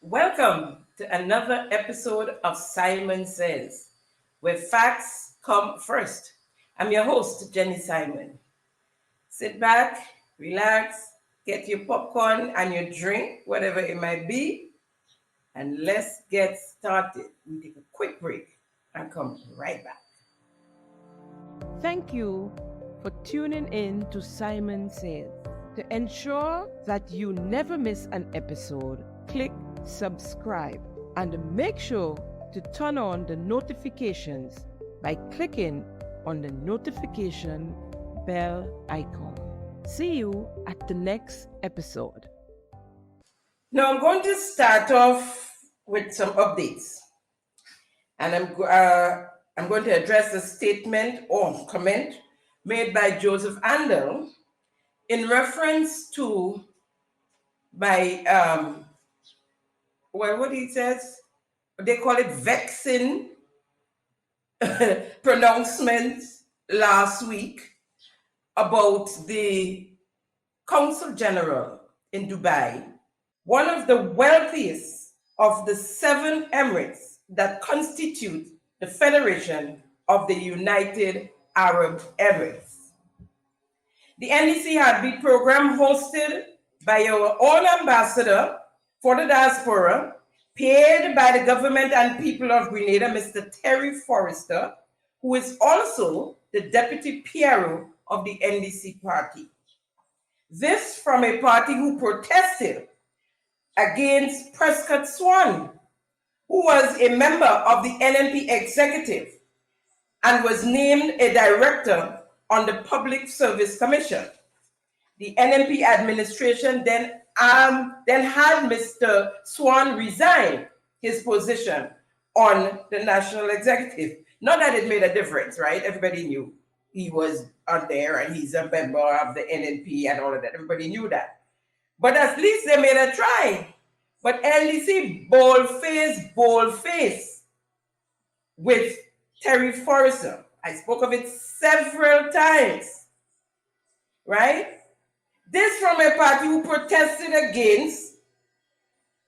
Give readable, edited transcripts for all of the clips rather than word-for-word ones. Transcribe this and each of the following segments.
Welcome to another episode of Simon Says, where facts come first. I'm your host, Jenny Simon. Sit back, relax, get your popcorn and your drink, whatever it might be, and let's get started. We take a quick break and come right back. Thank you for tuning in to Simon Says. To ensure that you never miss an episode, click subscribe and make sure to turn on the notifications by clicking on the notification bell icon. See you at the next episode. Now, I'm going to start off with some updates, and I'm going to address a statement or comment made by Joseph Andel in reference to my what he says, they call it vexing pronouncements last week about the Consul General in Dubai, one of the wealthiest of the 7 emirates that constitute the Federation of the United Arab Emirates. The NDC had been program hosted by our own ambassador for the diaspora, paid by the government and people of Grenada, Mr. Terry Forrester, who is also the deputy PRO of the NDC party. This from a party who protested against Prescott Swan, who was a member of the NNP executive and was named a director on the Public Service Commission. The NNP administration then had Mr. Swan resign his position on the national executive. Not that it made a difference, right? Everybody knew he was on there and he's a member of the NNP and all of that. Everybody knew that. But at least they made a try. But NDC bold face with Terry Forrester. I spoke of it several times, right? This from a party who protested against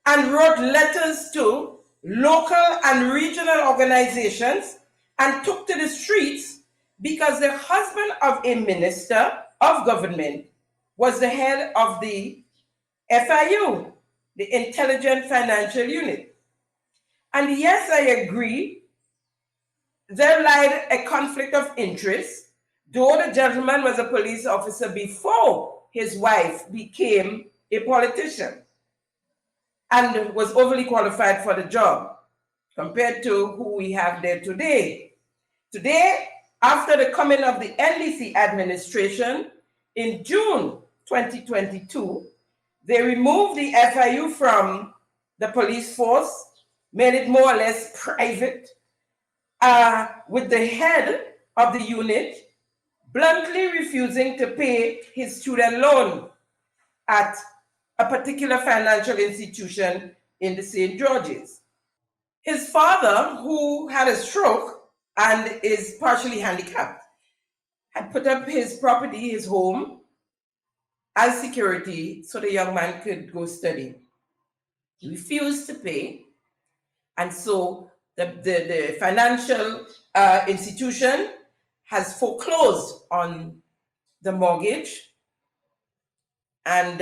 and wrote letters to local and regional organizations and took to the streets because the husband of a minister of government was the head of the FIU, the Intelligent Financial Unit. And yes, I agree, there lied a conflict of interest, though the gentleman was a police officer before his wife became a politician and was overly qualified for the job compared to who we have there today. Today, after the coming of the NDC administration in June 2022, they removed the FIU from the police force, made it more or less private, with the head of the unit bluntly refusing to pay his student loan at a particular financial institution in the St. George's. His father, who had a stroke and is partially handicapped, had put up his property, his home, as security so the young man could go study. He refused to pay, and so the financial institution has foreclosed on the mortgage, and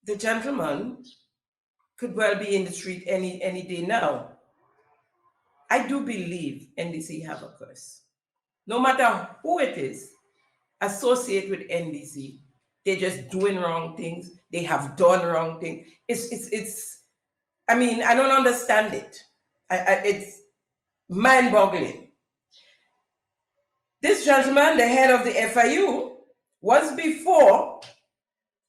the gentleman could well be in the street any day now. I do believe NDC have a curse. No matter who it is, associate with NDC, they're just doing wrong things. They have done wrong things. It's I mean, I don't understand it. It's mind-boggling. This gentleman, the head of the FIU, was before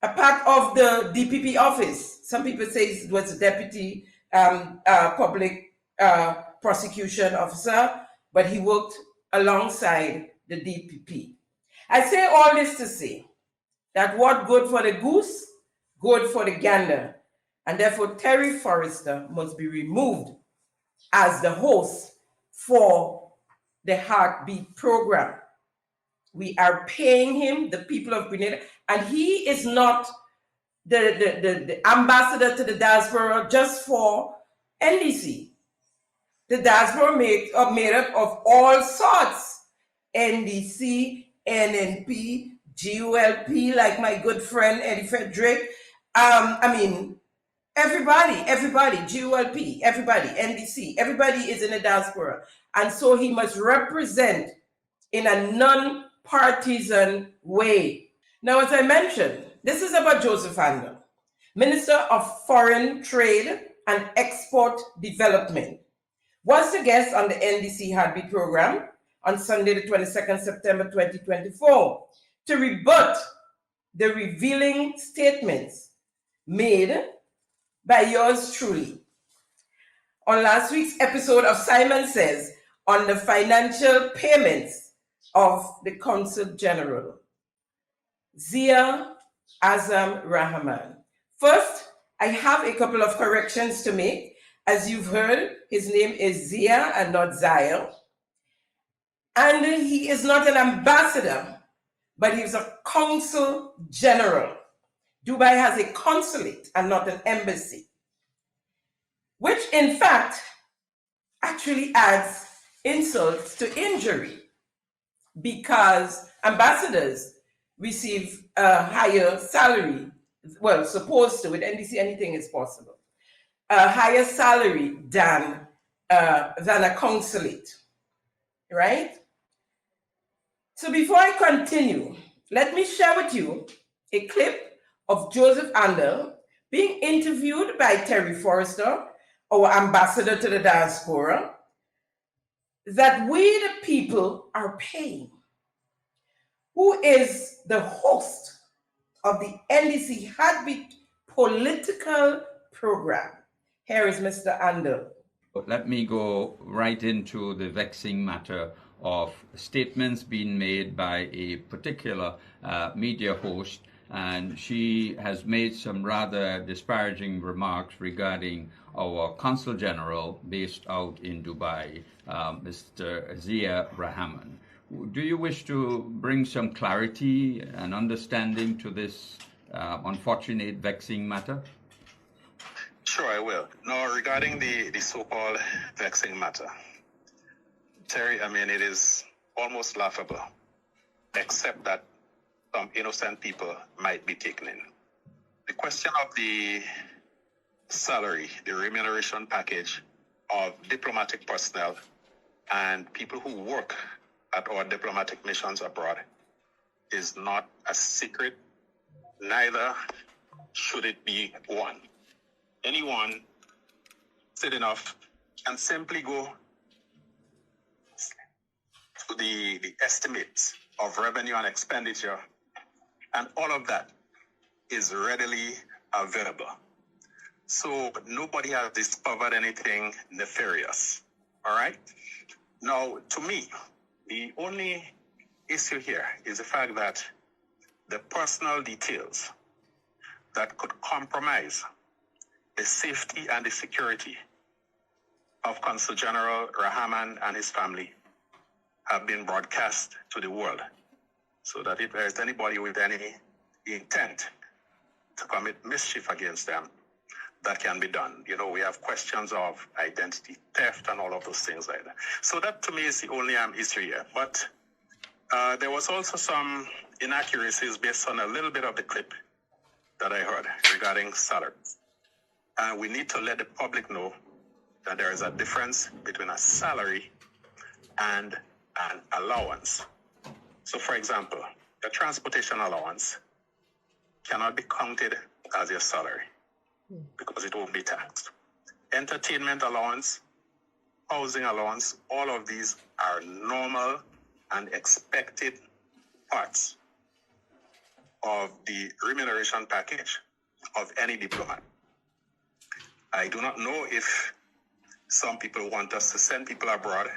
a part of the DPP office. Some people say it was a deputy public prosecution officer, but he worked alongside the DPP. I say all this to say that what good for the goose, good for the gander. And therefore, Terry Forrester must be removed as the host for the Heartbeat program. We are paying him, the people of Grenada, and he is not the ambassador to the diaspora just for NDC. The diaspora made up of all sorts: NDC, NNP, GULP, like my good friend Eddie Frederick. Everybody, GULP, everybody, NDC, everybody is in the diaspora. And so he must represent in a non-partisan way. Now, as I mentioned, this is about Joseph Andel, Minister of Foreign Trade and Export Development, was the guest on the NDC Heartbeat program on Sunday, the 22nd September 2024, to rebut the revealing statements made by yours truly on last week's episode of Simon Says on the financial payments of the Consul General, Zia Azam Rahman. First, I have a couple of corrections to make. As you've heard, his name is Zia and not Zaya. And he is not an ambassador, but he's a consul general. Dubai has a consulate and not an embassy, which in fact actually adds insult to injury, because ambassadors receive a higher salary, well, supposed to, with NDC anything is possible, a higher salary than a consulate, right? So before I continue, let me share with you a clip of Joseph Andel being interviewed by Terry Forrester, our ambassador to the diaspora, that we the people are paying, who is the host of the NDC Heartbeat political program. Here is Mr. Andel. Let me go right into the vexing matter of statements being made by a particular media host, and she has made some rather disparaging remarks regarding our Consul General based out in Dubai, Mr. Zia Rahman. Do you wish to bring some clarity and understanding to this unfortunate, vexing matter? Sure, I will. Now, regarding the so-called vexing matter, Terry, it is almost laughable, except that some innocent people might be taken in. The question of the salary, the remuneration package of diplomatic personnel and people who work at our diplomatic missions abroad is not a secret, neither should it be one. Anyone said enough can simply go to the estimates of revenue and expenditure, and all of that is readily available. So nobody has discovered anything nefarious, all right? Now, to me, the only issue here is the fact that the personal details that could compromise the safety and the security of Consul General Rahman and his family have been broadcast to the world, so that if there's anybody with any intent to commit mischief against them, that can be done. You know, we have questions of identity theft and all of those things like that. So that to me is the only issue here. But there was also some inaccuracies based on a little bit of the clip that I heard regarding salaries. And we need to let the public know that there is a difference between a salary and an allowance. So for example, the transportation allowance cannot be counted as your salary because it won't be taxed. Entertainment allowance, housing allowance, all of these are normal and expected parts of the remuneration package of any diplomat. I do not know if some people want us to send people abroad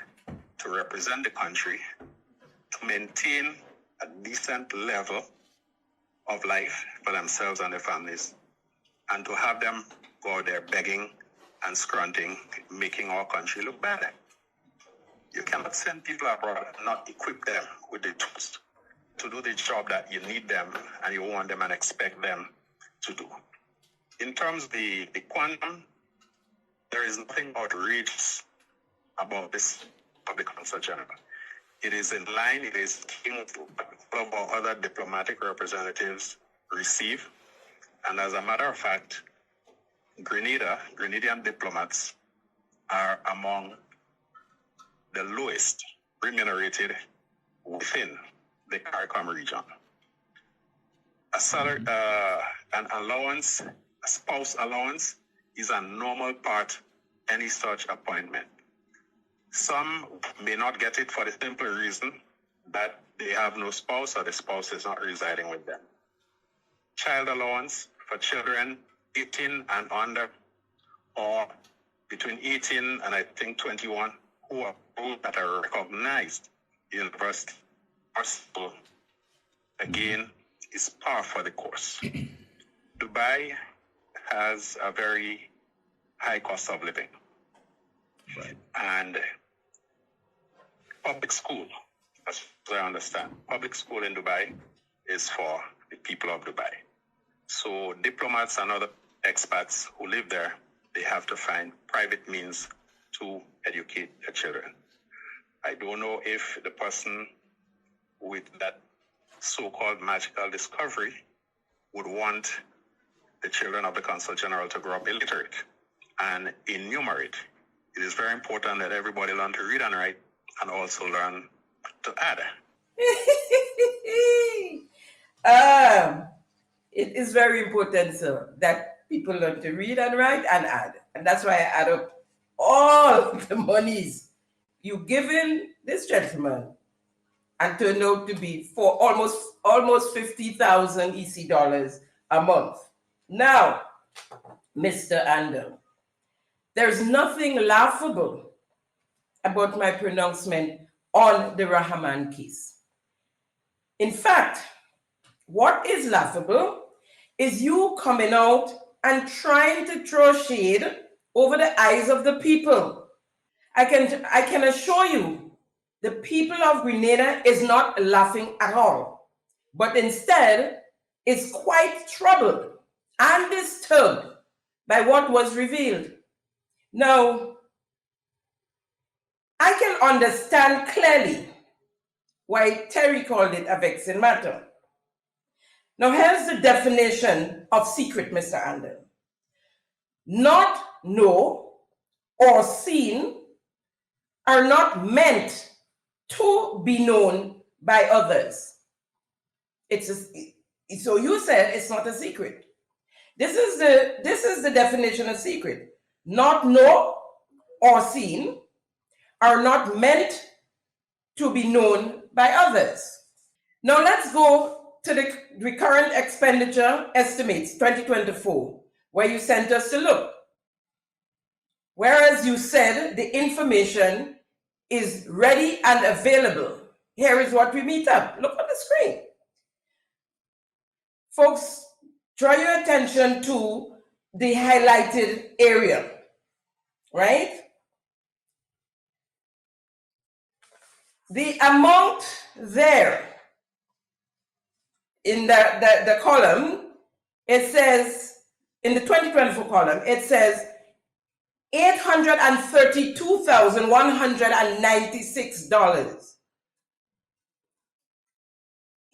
to represent the country, to maintain a decent level of life for themselves and their families, and to have them go out there begging and scrunting, making our country look bad. You cannot send people abroad and not equip them with the tools to do the job that you need them and you want them and expect them to do. In terms of the quantum, there is nothing outrageous about this Public Consul General. It is in line, it is in what all of our other diplomatic representatives receive. And as a matter of fact, Grenadian diplomats are among the lowest remunerated within the CARICOM region. A salary, an allowance, a spouse allowance, is a normal part of any such appointment. Some may not get it for the simple reason that they have no spouse or the spouse is not residing with them. Child allowance for children 18 and under, or between 18 and I think 21, who are at a recognized university or school, again, is par for the course. Dubai has a very high cost of living. Right. And public school, as I understand, public school in Dubai is for the people of Dubai. So diplomats and other expats who live there, they have to find private means to educate their children. I don't know if the person with that so-called magical discovery would want the children of the Consul General to grow up illiterate and enumerate. It is very important that everybody learn to read and write and also learn to add. It is very important, sir, that people learn to read and write and add. And that's why I add up all the monies you given this gentleman and turned out to be for almost 50,000 EC dollars a month. Now, Mr. Andel, there's nothing laughable about my pronouncement on the Rahman case. In fact, what is laughable is you coming out and trying to throw shade over the eyes of the people. I can assure you, the people of Grenada is not laughing at all, but instead is quite troubled and disturbed by what was revealed. Now, I can understand clearly why Terry called it a vexing matter. Now, here's the definition of secret, Mr. Andel. Not know or seen are not meant to be known by others. So you said it's not a secret. This is the definition of secret. Not know or seen are not meant to be known by others. Now let's go to the recurrent expenditure estimates 2024, where you sent us to look. Whereas you said the information is ready and available. Here is what we meet up. Look on the screen. Folks, draw your attention to the highlighted area, right? The amount there in the column, it says, in the 2024 column, it says $832,196.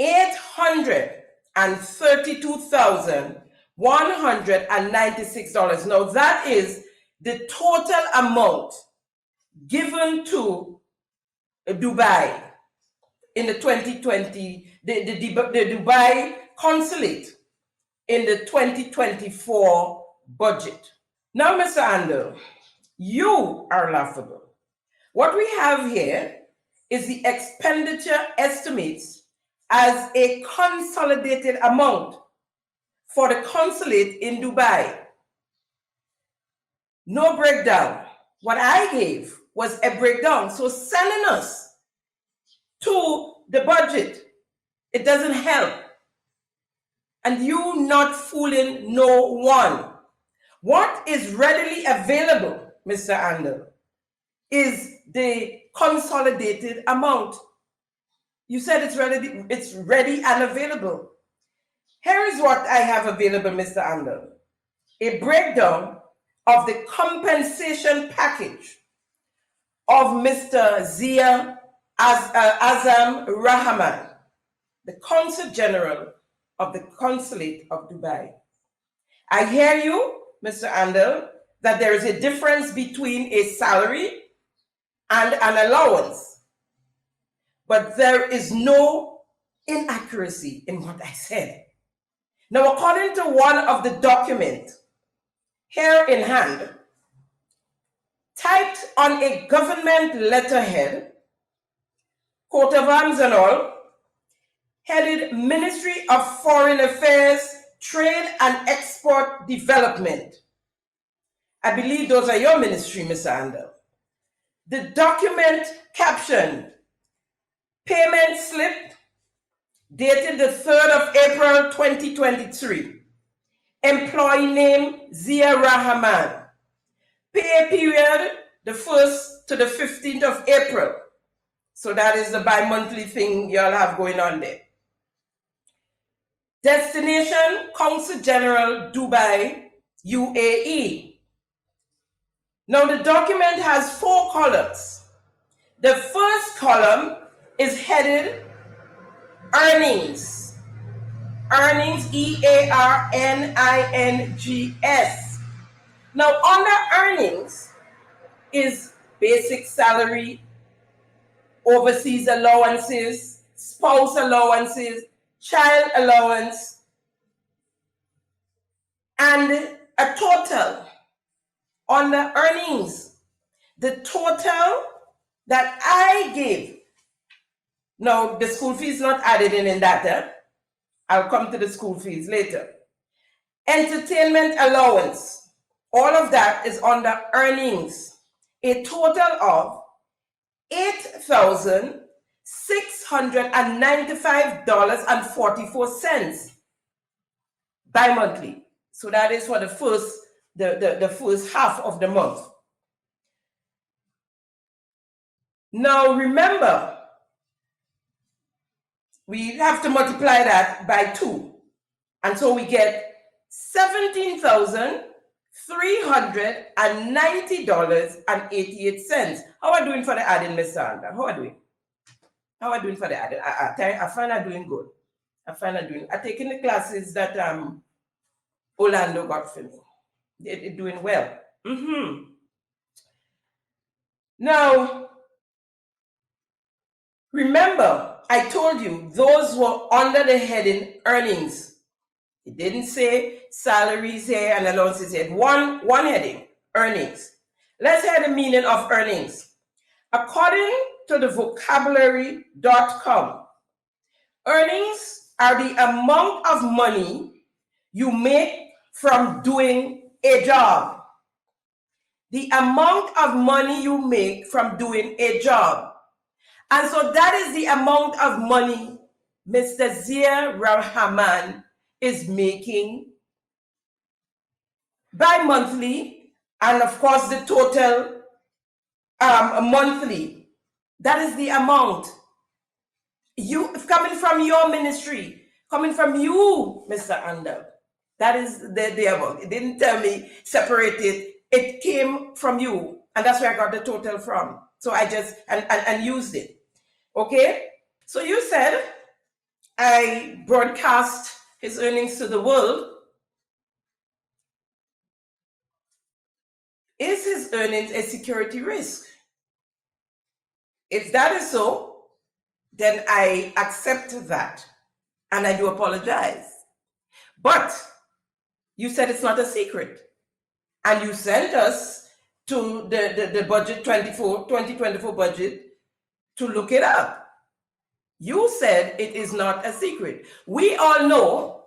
$832,196. Now that is the total amount given to Dubai in the 2020, the Dubai consulate in the 2024 budget. Now, Mr. Andel, you are laughable. What we have here is the expenditure estimates as a consolidated amount for the consulate in Dubai. No breakdown. What I gave was a breakdown. So sending us to the budget, it doesn't help. And you not fooling no one. What is readily available, Mr. Andel, is the consolidated amount. You said it's ready and available. Here is what I have available, Mr. Andel. A breakdown of the compensation package of Mr. Zia Azam Rahman, the Consul General of the Consulate of Dubai. I hear you, Mr. Andel, that there is a difference between a salary and an allowance, but there is no inaccuracy in what I said. Now, according to one of the documents here in hand, typed on a government letterhead, coat of arms and all, headed Ministry of Foreign Affairs, Trade and Export Development. I believe those are your ministry, Mr. Andel. The document captioned, payment slip dated the 3rd of April 2023. Employee name Zia Rahman. Pay period the 1st to the 15th of April. So that is the bi-monthly thing y'all have going on there. Destination, Consul General, Dubai, UAE. Now the document has 4 columns. The first column is headed Earnings. Earnings, EARNINGS. Now under earnings is basic salary, overseas allowances, spouse allowances, child allowance, and a total on the earnings. The total that I gave. Now, the school fees is not added in that. I'll come to the school fees later. Entertainment allowance. All of that is on the earnings. A total of $8,695.44 bi-monthly. So that is for the first half of the month. Now remember, we have to multiply that by 2. And so we get $17,390.88. How are you doing for the adding, Mr. Andel? How are you doing? How are you doing for the adding? I find I'm doing good. I'm taking the classes that Orlando got for me. They're doing well. Now, remember, I told you those were under the heading earnings. It didn't say salaries here and allowances here. One heading, earnings. Let's hear the meaning of earnings. According to the vocabulary.com, earnings are the amount of money you make from doing a job. The amount of money you make from doing a job. And so that is the amount of money Mr. Zia Rahman is making bi-monthly, and of course the total monthly. That is the amount. Coming from your ministry, coming from you, Mr. Andel. That is the amount. It didn't tell me separate it. It came from you, and that's where I got the total from. So I just and used it. Okay? So you said I broadcast his earnings to the world. Is his earnings a security risk? If that is so, then I accept that, and I do apologize. But you said it's not a secret, and you sent us to the budget 2024 budget to look it up. You said it is not a secret. We all know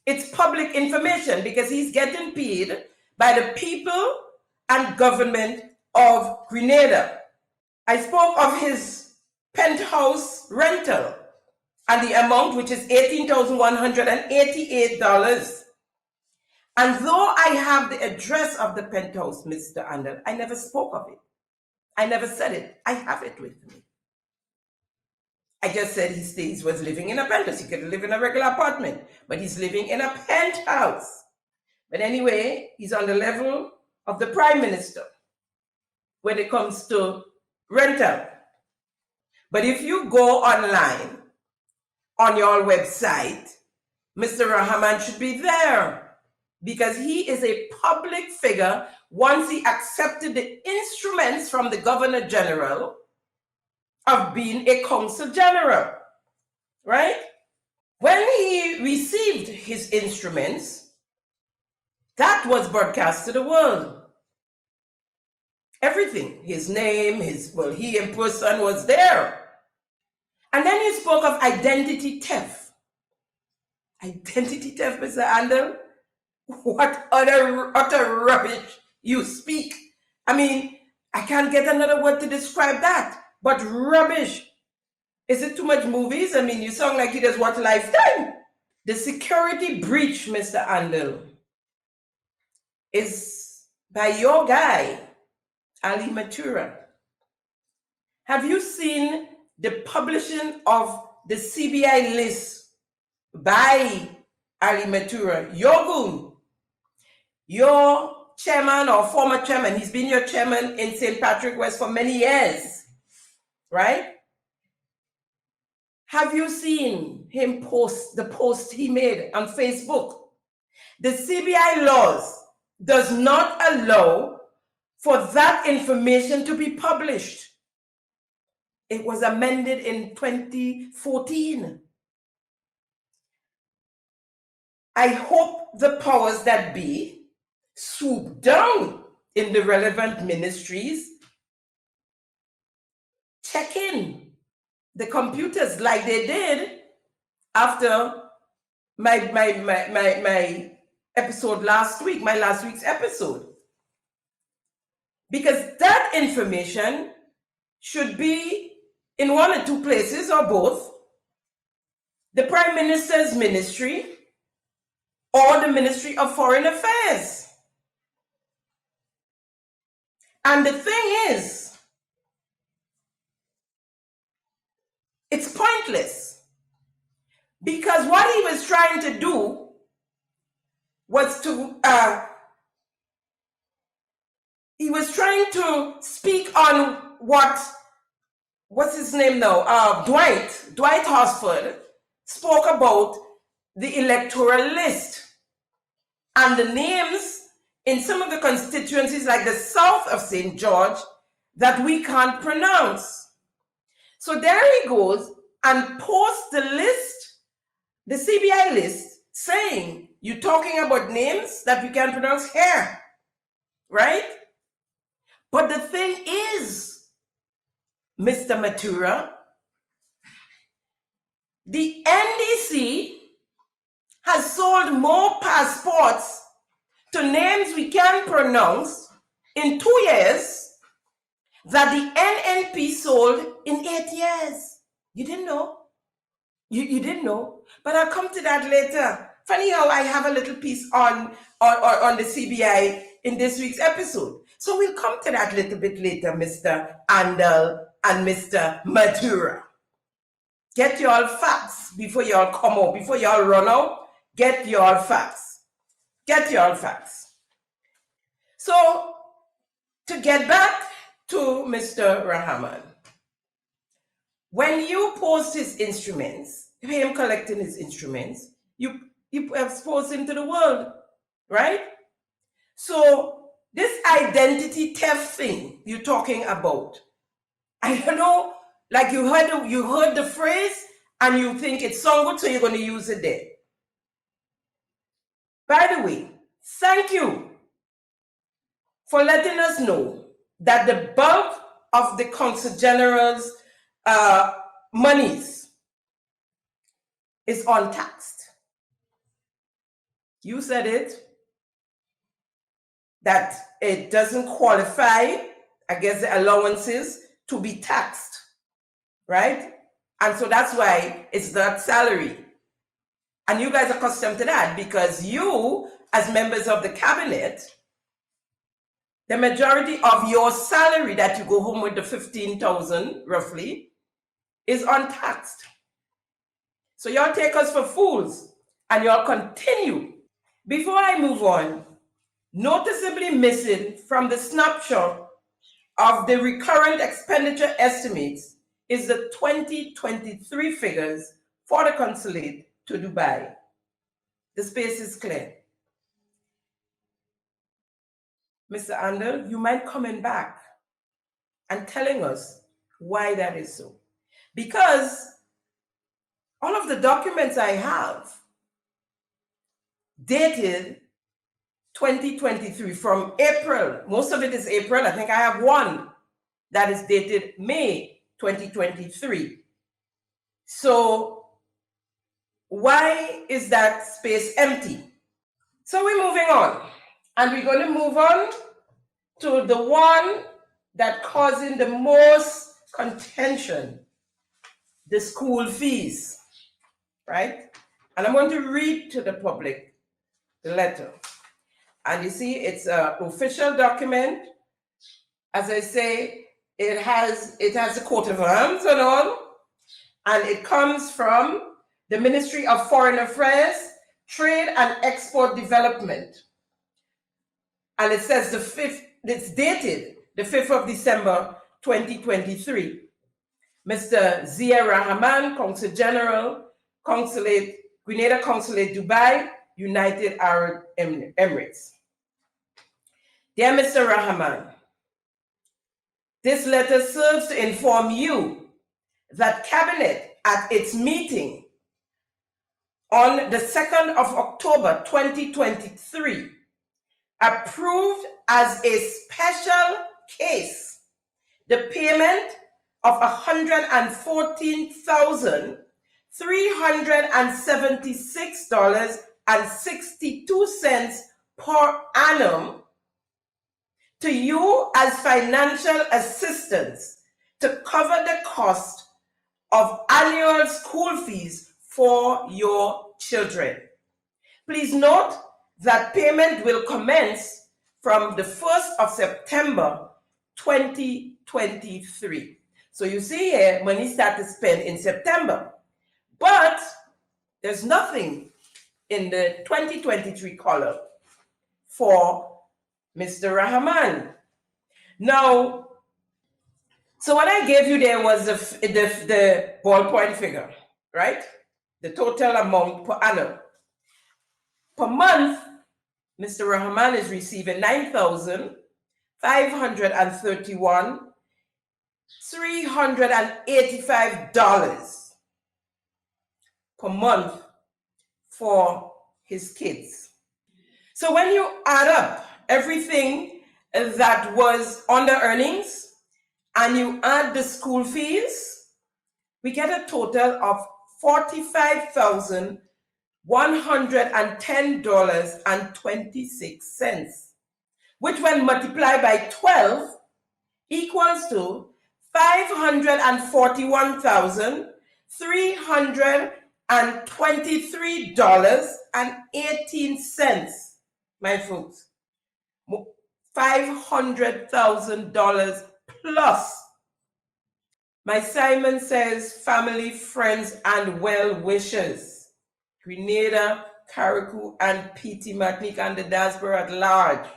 it's public information because he's getting paid by the people and government of Grenada. I spoke of his penthouse rental and the amount, which is $18,188. And though I have the address of the penthouse, Mr. Andel, I never spoke of it. I never said it. I have it with me. I just said he was living in a penthouse. He could live in a regular apartment, but he's living in a penthouse. But anyway, he's on the level of the Prime Minister when it comes to rental. But if you go online on your website, Mr. Rahman should be there because he is a public figure once he accepted the instruments from the Governor General of being a Consul General, right? When he received his instruments, that was broadcast to the world. Everything, his name, he in person was there. And then he spoke of identity theft. Identity theft, Mr. Andel? What utter rubbish you speak. I mean, I can't get another word to describe that, but rubbish. Is it too much movies? I mean, you sound like you just watch Lifetime. The security breach, Mr. Andel, is by your guy, Ali Matura. Have you seen the publishing of the CBI list by Ali Matura, your goon, your chairman or former chairman? He's been your chairman in St. Patrick West for many years, right? Have you seen him post the post he made on Facebook? The CBI laws does not allow for that information to be published. It was amended in 2014. I hope the powers that be swoop down in the relevant ministries, check in the computers like they did after my episode last week, my last week's episode. Because that information should be in one or two places or both, the Prime Minister's ministry or the Ministry of Foreign Affairs. And the thing is, it's pointless because what he was trying to do was to speak on what's his name now? Dwight Horsford spoke about the electoral list and the names in some of the constituencies like the south of St. George that we can't pronounce. So there he goes and posts the list, the CBI list, saying, you're talking about names that we can't pronounce here, right? But the thing is, Mr. Matura, the NDC has sold more passports to names we can't pronounce in 2 years that the NNP sold in 8 years. You didn't know? You didn't know? But I'll come to that later. Funny how I have a little piece on the CBI in this week's episode. So we'll come to that a little bit later, Mr. Andel and Mr. Matura. Get your facts before y'all come out, before y'all run out. Get your facts. Get your facts. So, to get back to Mr. Rahman, when you post his instruments, him collecting his instruments, you expose him to the world, right? So, this identity theft thing you're talking about, I don't know, like you heard the phrase and you think it's so good, so you're going to use it there. By the way, thank you for letting us know that the bulk of the Consul General's monies is untaxed. You said it, that it doesn't qualify, I guess, the allowances to be taxed, right? And so that's why it's that salary. And you guys are accustomed to that because you, as members of the cabinet, the majority of your salary that you go home with, the 15,000 roughly, is untaxed. So y'all take us for fools and y'all continue. Before I move on, noticeably missing from the snapshot of the recurrent expenditure estimates is the 2023 figures for the consulate to Dubai. The space is clear. Mr. Andel, you mind coming back and telling us why that is so? Because all of the documents I have dated 2023 from April. Most of it is April. I think I have one that is dated May 2023. So why is that space empty? So we're moving on, and we're going to move on to the one that causing the most contention, the school fees, right? And I'm going to read to the public the letter. And you see, it's an official document. As I say, it has a coat of arms and all, and it comes from the Ministry of Foreign Affairs, Trade and Export Development. And it says it's dated the 5th of December, 2023. Mr. Zia Rahman, Consul General, Grenada Consulate, Dubai, United Arab Emirates. Dear Mr. Rahman, this letter serves to inform you that Cabinet at its meeting on the 2nd of October 2023 approved as a special case the payment of $114,376.62 per annum to you as financial assistance to cover the cost of annual school fees for your children. Please note that payment will commence from the 1st of September 2023. So you see here, money started to spend in September, but there's nothing in the 2023 column for Mr. Rahman. Now, so what I gave you there was the ballpoint figure, right? The total amount per annum. Per month, Mr. Rahman is receiving $9,531,385 per month for his kids. So when you add up everything that was under earnings and you add the school fees, we get a total of $45,110.26, which when multiplied by 12 equals to $543.18, my folks. $500,000 plus. My Simon says, family, friends, and well-wishers, Grenada, Carriacou, and PT Martinique, and the diaspora at large.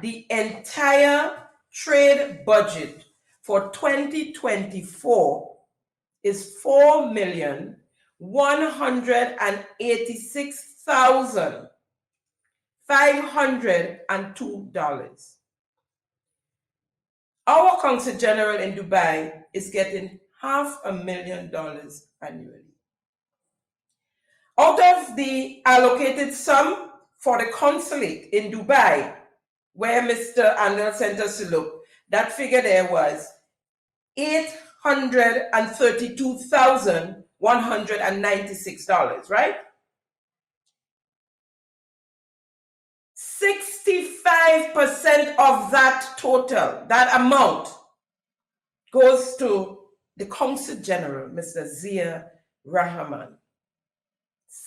The entire trade budget for 2024 is $4,186,502. Our Consul General in Dubai is getting $500,000 annually. Out of the allocated sum for the consulate in Dubai, where Mr. Andel sent us to look, that figure there was $832,196, right? 65% of that total, that amount, goes to the Consul General, Mr. Zia Rahman.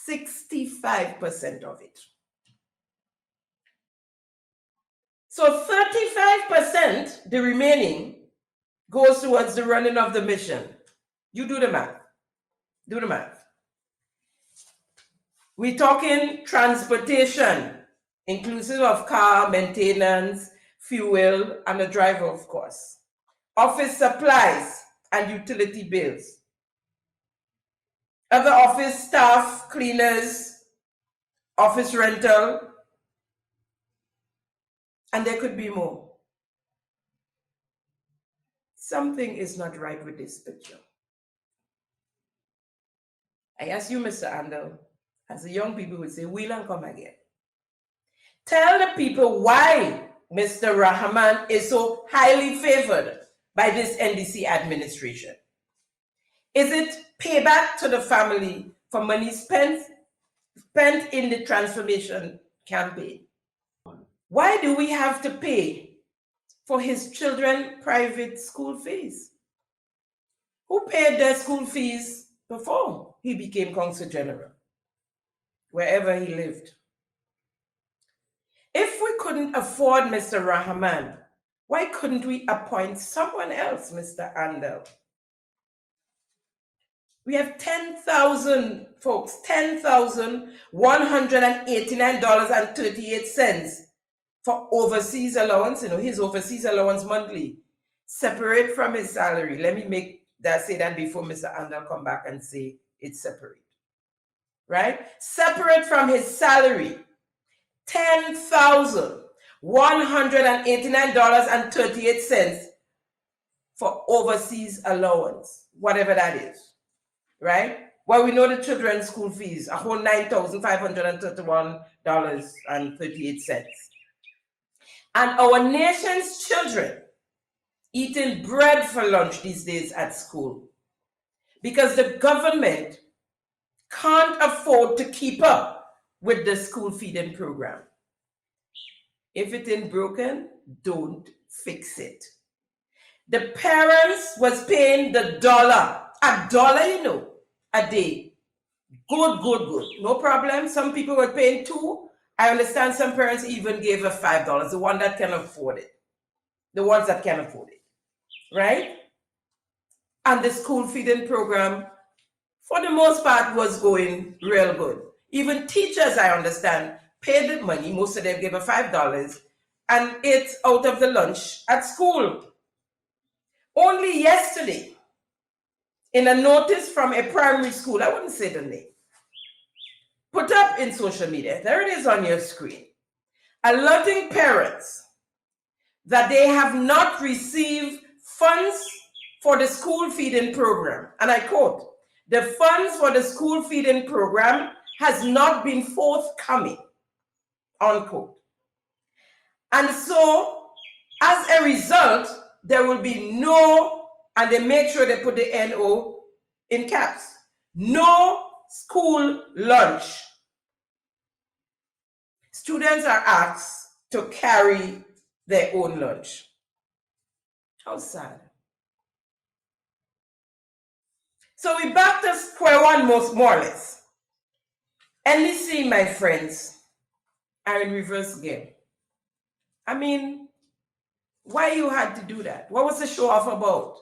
65% of it. So 35%, the remaining, goes towards the running of the mission. You do the math. Do the math. We're talking transportation, inclusive of car, maintenance, fuel, and the driver, of course. Office supplies and utility bills. Other office staff, cleaners, office rental, and there could be more. Something is not right with this picture. I ask you, Mr. Andel, as the young people would say, wheel and come again. Tell the people why Mr. Rahman is so highly favored by this NDC administration. Is it payback to the family for money spent in the transformation campaign? Why do we have to pay for his children's private school fees? Who paid their school fees before he became Consul General, wherever he lived? If we couldn't afford Mr. Rahman, why couldn't we appoint someone else, Mr. Andel? We have 10,000 folks, $10,189.38 for overseas allowance, his overseas allowance monthly, separate from his salary. Let me say that before Mr. Andel come back and say it's separate, right? Separate from his salary, $10,189.38 for overseas allowance, whatever that is, right? Well, we know the children's school fees, a whole $9,531.38. And our nation's children eating bread for lunch these days at school because the government can't afford to keep up with the school feeding program. If it ain't broken, don't fix it. The parents was paying a dollar, a day. Good. No problem. Some people were paying $2. I understand some parents even gave a $5, the one that can afford it. The ones that can afford it, right? And the school feeding program, for the most part, was going real good. Even teachers, I understand, paid the money. Most of them gave a $5 and ate out of the lunch at school. Only yesterday, in a notice from a primary school, I wouldn't say the name, put up in social media, there it is on your screen, alerting parents that they have not received funds for the school feeding program. And I quote, the funds for the school feeding program has not been forthcoming, unquote. And so, as a result, there will be no, and they make sure they put the NO in caps, no school lunch. Students are asked to carry their own lunch. How sad. So we're back to square one, more or less. NDC, my friends, are in reverse game. I mean, why you had to do that? What was the show off about?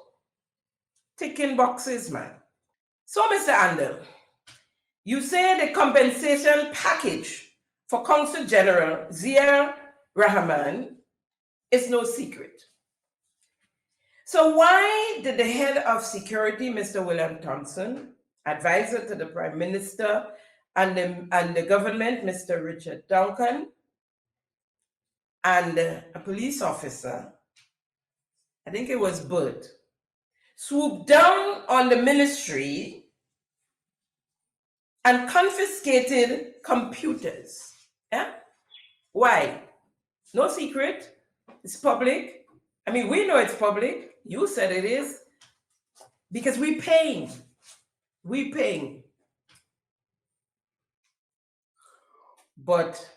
Ticking boxes, man. So, Mr. Andel, you say the compensation package for Consul General Zia Rahman is no secret. So why did the head of security, Mr. William Thompson, advisor to the Prime Minister and the government, Mr. Richard Duncan, and a police officer, I think it was Bud, swooped down on the ministry and confiscated computers? Yeah? Why? No secret. It's public. I mean, we know it's public. You said it is. Because we're paying. We're paying. But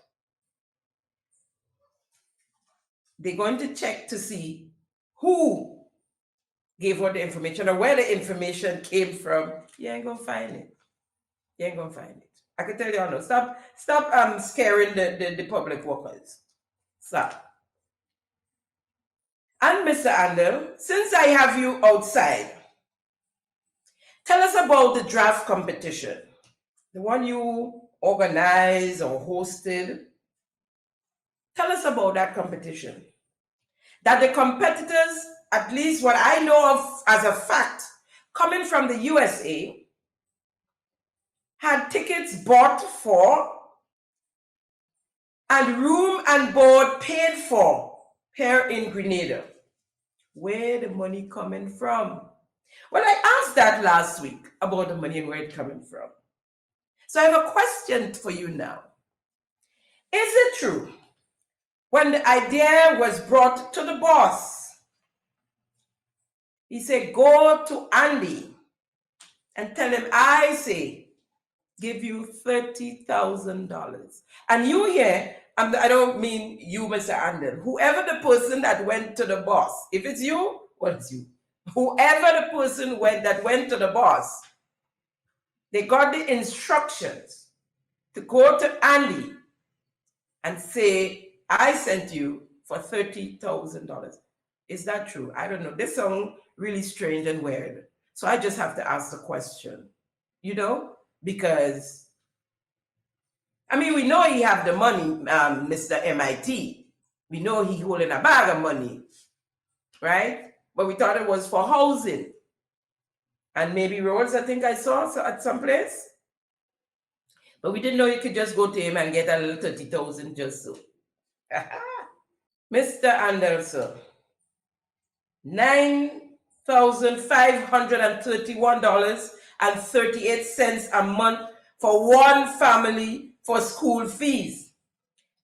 they're going to check to see who gave what the information or where the information came from. You ain't gonna find it. You ain't gonna find it. I can tell you all now. Stop scaring the public workers. Stop. And Mr. Andel, since I have you outside, Tell us about the draft competition, the one you organized or hosted. Tell us about that competition. That the competitors, at least what I know of as a fact, coming from the USA, had tickets bought for and room and board paid for here in Grenada. Where the money coming from? Well, I asked that last week about the money and where it's coming from. So I have a question for you now. Is it true when the idea was brought to the boss, he said, go to Andy and tell him I say, give you $30,000. And you here, I don't mean you, Mr. Andel, whoever the person that went to the boss, if it's you, well, it's you. Whoever the person that went to the boss, they got the instructions to go to Andy and say, I sent you for $30,000. Is that true? I don't know. This sounds really strange and weird. So I just have to ask the question, because, I mean, we know he have the money, Mr. MIT. We know he holding a bag of money, right? But we thought it was for housing. And maybe roads, I think I saw at some place. But we didn't know you could just go to him and get a little 30,000 just so. Mr. Anderson, $9,531.38 a month for one family for school fees.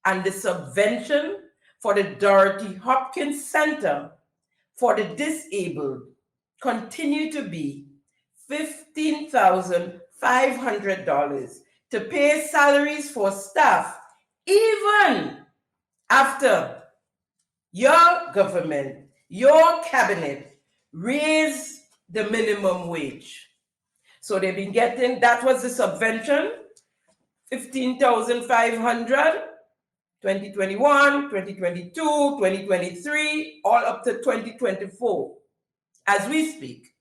And the subvention for the Dorothy Hopkins Center for the disabled continue to be $15,500 to pay salaries for staff, even after your government, your cabinet raised the minimum wage. So they've been getting, that was the subvention, $15,500, 2021, 2022, 2023, all up to 2024, as we speak.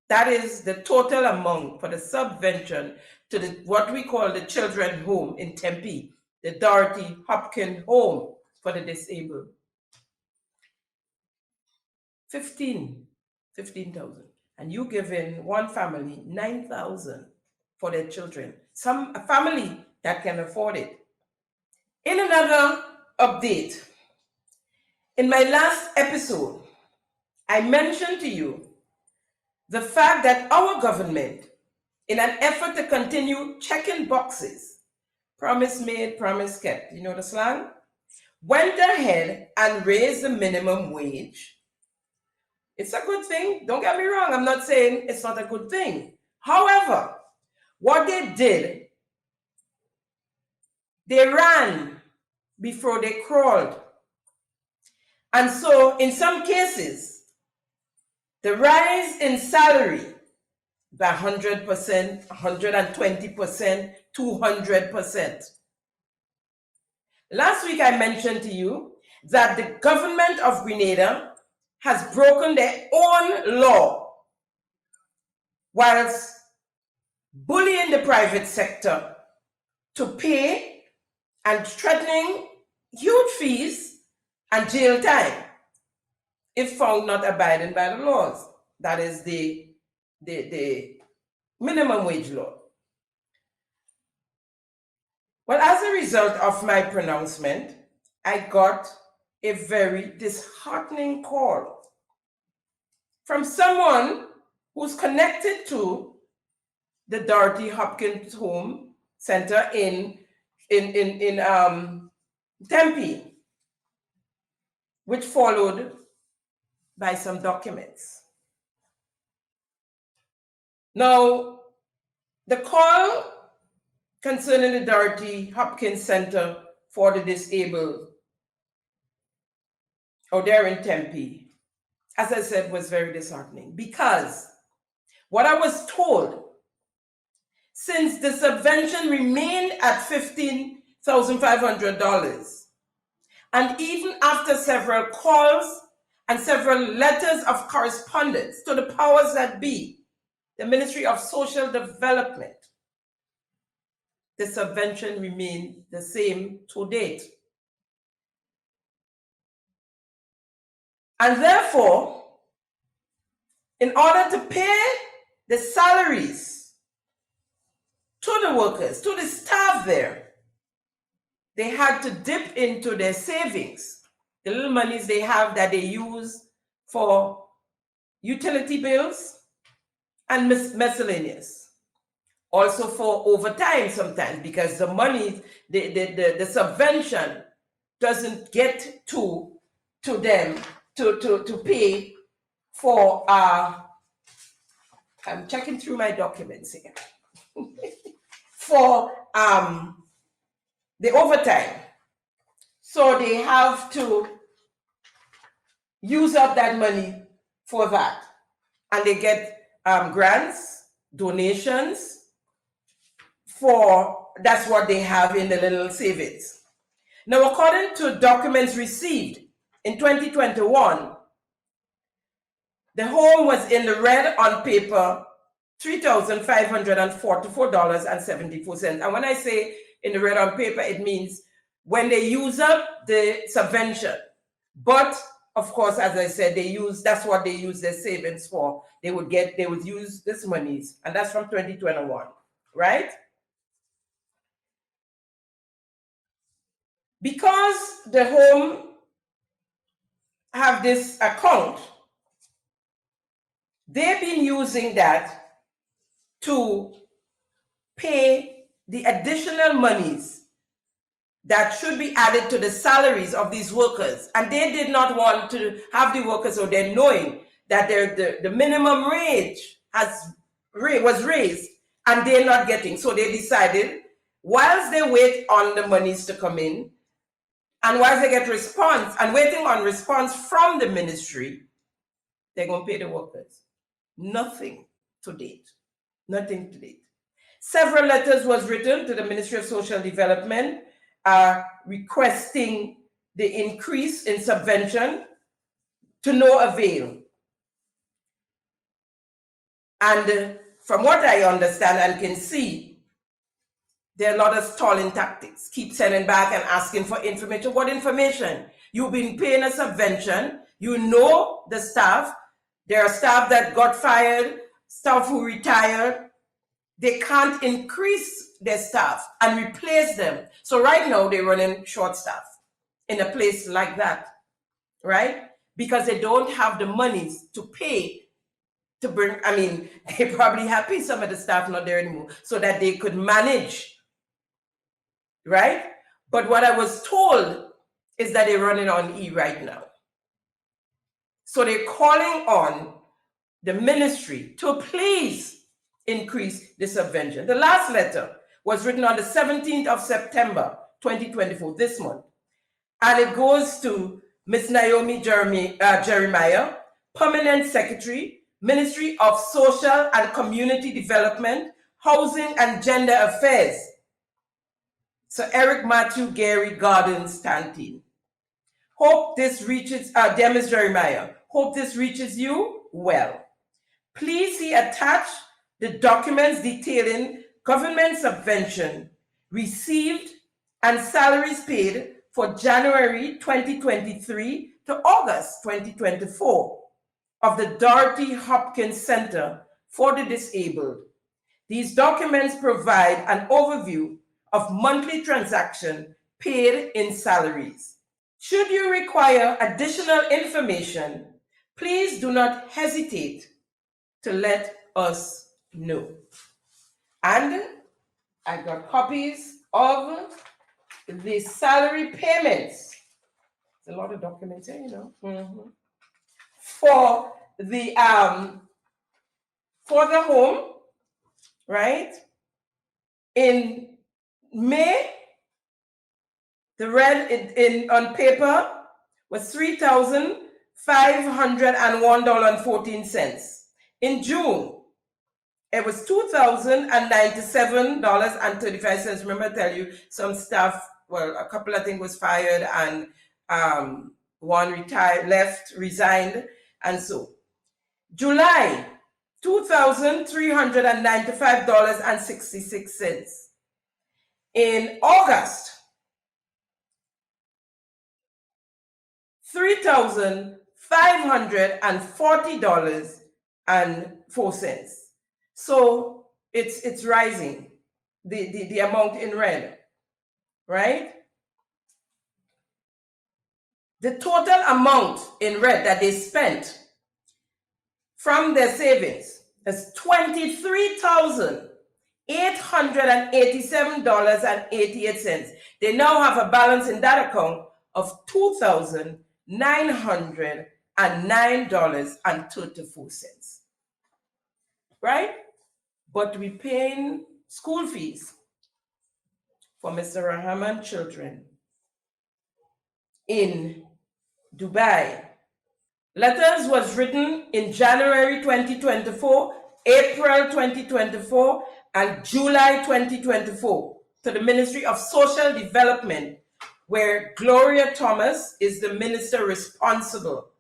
That is the total amount for the subvention to what we call the children's home in Tempe, the Dorothy Hopkins Home for the disabled. 15,000. And you give in one family 9,000 for their children. A family that can afford it. In another update, in my last episode, I mentioned to you the fact that our government, in an effort to continue checking boxes, promise made, promise kept, you know the slang, went ahead and raised the minimum wage. It's a good thing. Don't get me wrong. I'm not saying it's not a good thing. However, what they did, they ran before they crawled. And so in some cases, the rise in salary by 100%, 120%, 200%. Last week I mentioned to you that the government of Grenada has broken their own law whilst bullying the private sector to pay and threatening huge fees and jail time if found not abiding by the laws. That is the minimum wage law. Well, as a result of my pronouncement, I got a very disheartening call from someone who's connected to the Dorothy Hopkins Home Center in Tempe, which followed by some documents. Now, the call concerning the Dorothy Hopkins Center for the Disabled, there in Tempe, as I said, was very disheartening because what I was told, since the subvention remained at $15,500, and even after several calls and several letters of correspondence to the powers that be, the Ministry of Social Development, the subvention remained the same to date. And therefore, in order to pay the salaries to the workers, to the staff there, they had to dip into their savings, the little monies they have that they use for utility bills and miscellaneous. Also for overtime sometimes, because the money, the subvention doesn't get to them to pay for, I'm checking through my documents here, for the overtime. So they have to use up that money for that. And they get grants, donations, that's what they have in the little savings. Now, according to documents received in 2021, the home was in the red on paper, $3,544.74. And when I say in the red on paper, it means when they use up the subvention. But of course, as I said, that's what they use their savings for. They would use this monies, and that's from 2021, right? Because the home have this account, they've been using that to pay the additional monies that should be added to the salaries of these workers. And they did not want to have the workers, or they're knowing that the minimum wage was raised and they're not getting. So they decided, whilst they wait on the monies to come in, and whilst they get response and waiting on response from the ministry, they're going to pay the workers. Nothing to date. Nothing to date. Several letters was written to the Ministry of Social Development requesting the increase in subvention, to no avail. And from what I understand and can see, there are a lot of stalling tactics. Keep sending back and asking for information. What information? You've been paying a subvention. You know the staff. There are staff that got fired, staff who retired. They can't increase their staff and replace them. So right now they're running short staff in a place like that, right? Because they don't have the monies to pay to bring, they probably happy some of the staff not there anymore so that they could manage, right? But what I was told is that they're running on E right now. So they're calling on the ministry to please increase the subvention. The last letter was written on the 17th of September, 2024, this month. And it goes to Ms. Naomi Jeremiah, Permanent Secretary, Ministry of Social and Community Development, Housing and Gender Affairs. So Eric Matthew Gary Gardens Tantin. Hope this reaches, dear Ms. Jeremiah, hope this reaches you well. Please see attached the documents detailing government subvention received and salaries paid for January 2023 to August 2024 of the Dorothy Hopkins Center for the Disabled. These documents provide an overview of monthly transactions paid in salaries. Should you require additional information, please do not hesitate to let us know. And I got copies of the salary payments. There's a lot of documents here, you know. For the home, right? In May, the rent on paper was $3,501.14. In June, it was $2,097.35. Remember, I tell you, some staff, well, a couple of things was fired, and one retired, left, resigned, and so. July, $2,395.66. In August, $3,540.04. So it's rising, the amount in red, right? The total amount in red that they spent from their savings is $23,887.88. They now have a balance in that account of $2,909.34. Right? But we're paying school fees for Mr. Rahman children in Dubai. Letters was written in January 2024, April 2024, and July 2024 to the Ministry of Social Development, where Gloria Thomas is the minister responsible.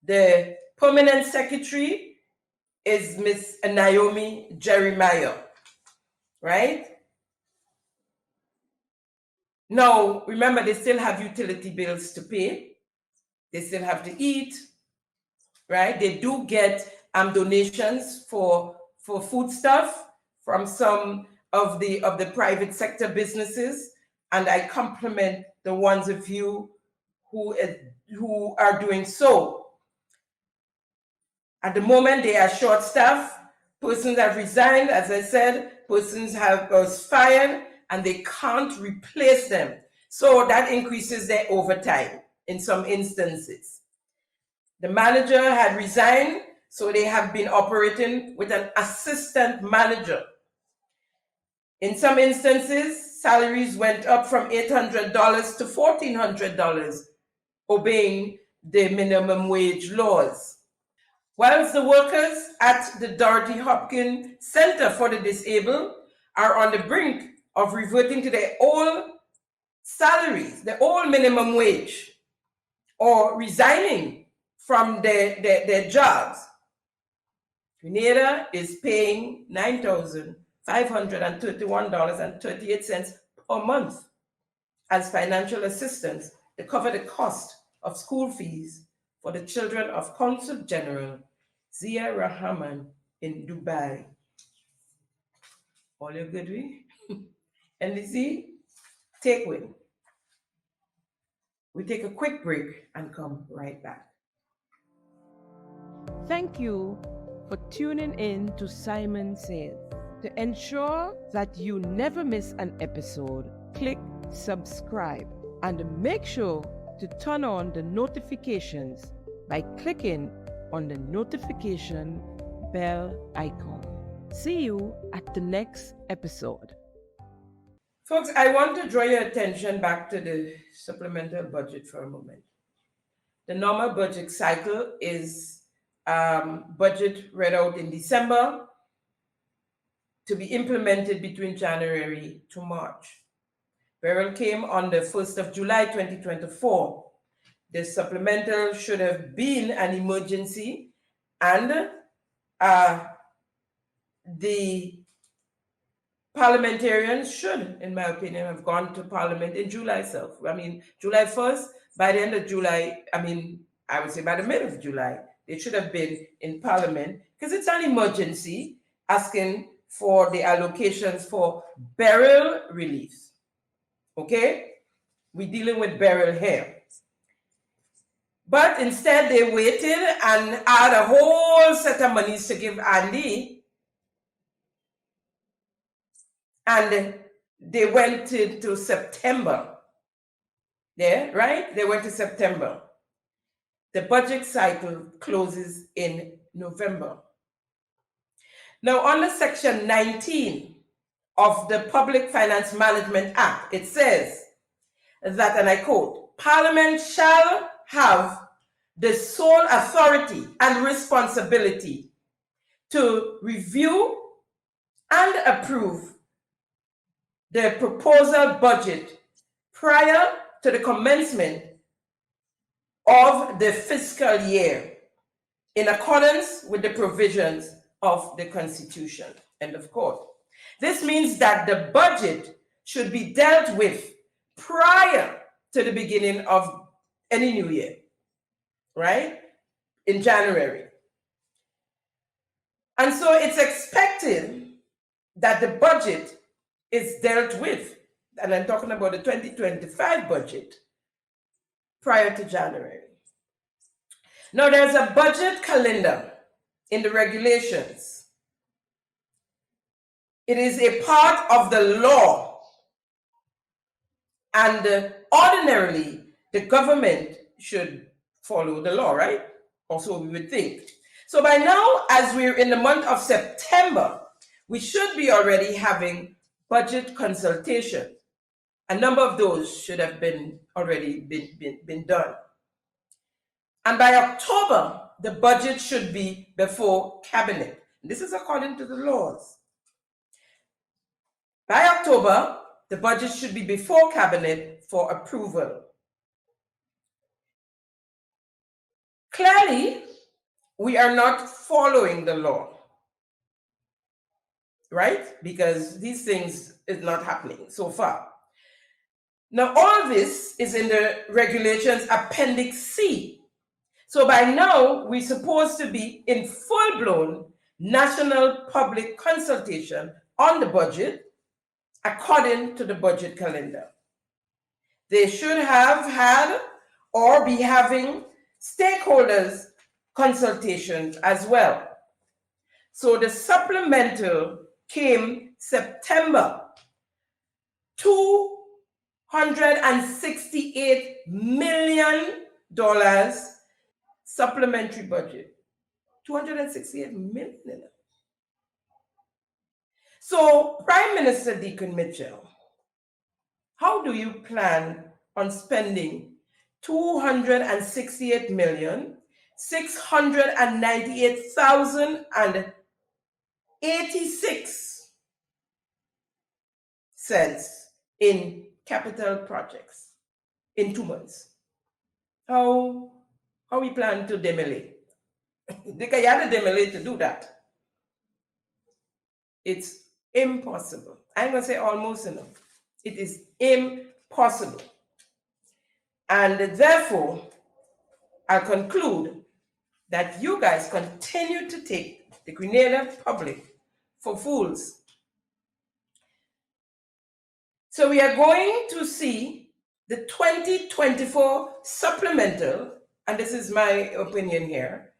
The permanent secretary is Miss Naomi Jeremiah, right? Now, remember, they still have utility bills to pay. They still have to eat, right? They do get donations for food stuff from some of the private sector businesses, and I compliment the ones of you who are doing so. At the moment, they are short-staffed. Persons have resigned, as I said. Persons was fired, and they can't replace them. So that increases their overtime in some instances. The manager had resigned, so they have been operating with an assistant manager. In some instances, salaries went up from $800 to $1,400, obeying the minimum wage laws. Whilst the workers at the Dorothy Hopkins Center for the Disabled are on the brink of reverting to their old salaries, the old minimum wage, or resigning from their jobs, Grenada is paying $9,531.38 per month as financial assistance to cover the cost of school fees for the children of Consul General Zia Rahman in Dubai. All you good with? NDC, take with. We take a quick break and come right back. Thank you for tuning in to Simon Says. To ensure that you never miss an episode, click subscribe and make sure to turn on the notifications by clicking on the notification bell icon. See you at the next episode. Folks, I want to draw your attention back to the supplemental budget for a moment. The normal budget cycle is budget read out in December to be implemented between January to March. Beryl came on the 1st of July 2024. The supplemental should have been an emergency, and the parliamentarians should, in my opinion, have gone to Parliament in July itself. I mean, July 1st, by the end of July, I would say by the middle of July, they should have been in Parliament, because it's an emergency asking for the allocations for Beryl reliefs. Okay? We're dealing with Beryl here. But instead, they waited and had a whole set of monies to give Andy. And they went to September. Yeah, right? They went to September. The budget cycle closes in November. Now, under Section 19 of the Public Finance Management Act, it says that, and I quote, Parliament shall have the sole authority and responsibility to review and approve the proposal budget prior to the commencement of the fiscal year in accordance with the provisions of the Constitution. End of quote. This means that the budget should be dealt with prior to the beginning of any new year, right? In January. And so it's expected that the budget is dealt with, and I'm talking about the 2025 budget, prior to January. Now, there's a budget calendar in the regulations. It is a part of the law, and ordinarily, the government should follow the law, right? Also, we would think. So by now, as we're in the month of September, we should be already having budget consultation. A number of those should have been already been done. And by October, the budget should be before cabinet. This is according to the laws. By October, the budget should be before cabinet for approval. Clearly, we are not following the law, right? Because these things is not happening so far. Now, all this is in the regulations Appendix C. So by now, we're supposed to be in full-blown national public consultation on the budget according to the budget calendar. They should have had or be having stakeholders consultations as well. So the supplemental came September, $268 million supplementary budget. $268 million. So Prime Minister Deacon Mitchell, how do you plan on spending $268,698,086 in capital projects in 2 months? How we plan to demolish? Because you have to demolish to do that. It's impossible. I'm going to say almost enough. It is impossible. And therefore, I conclude that you guys continue to take the Grenada public for fools. So we are going to see the 2024 supplemental, and this is my opinion here,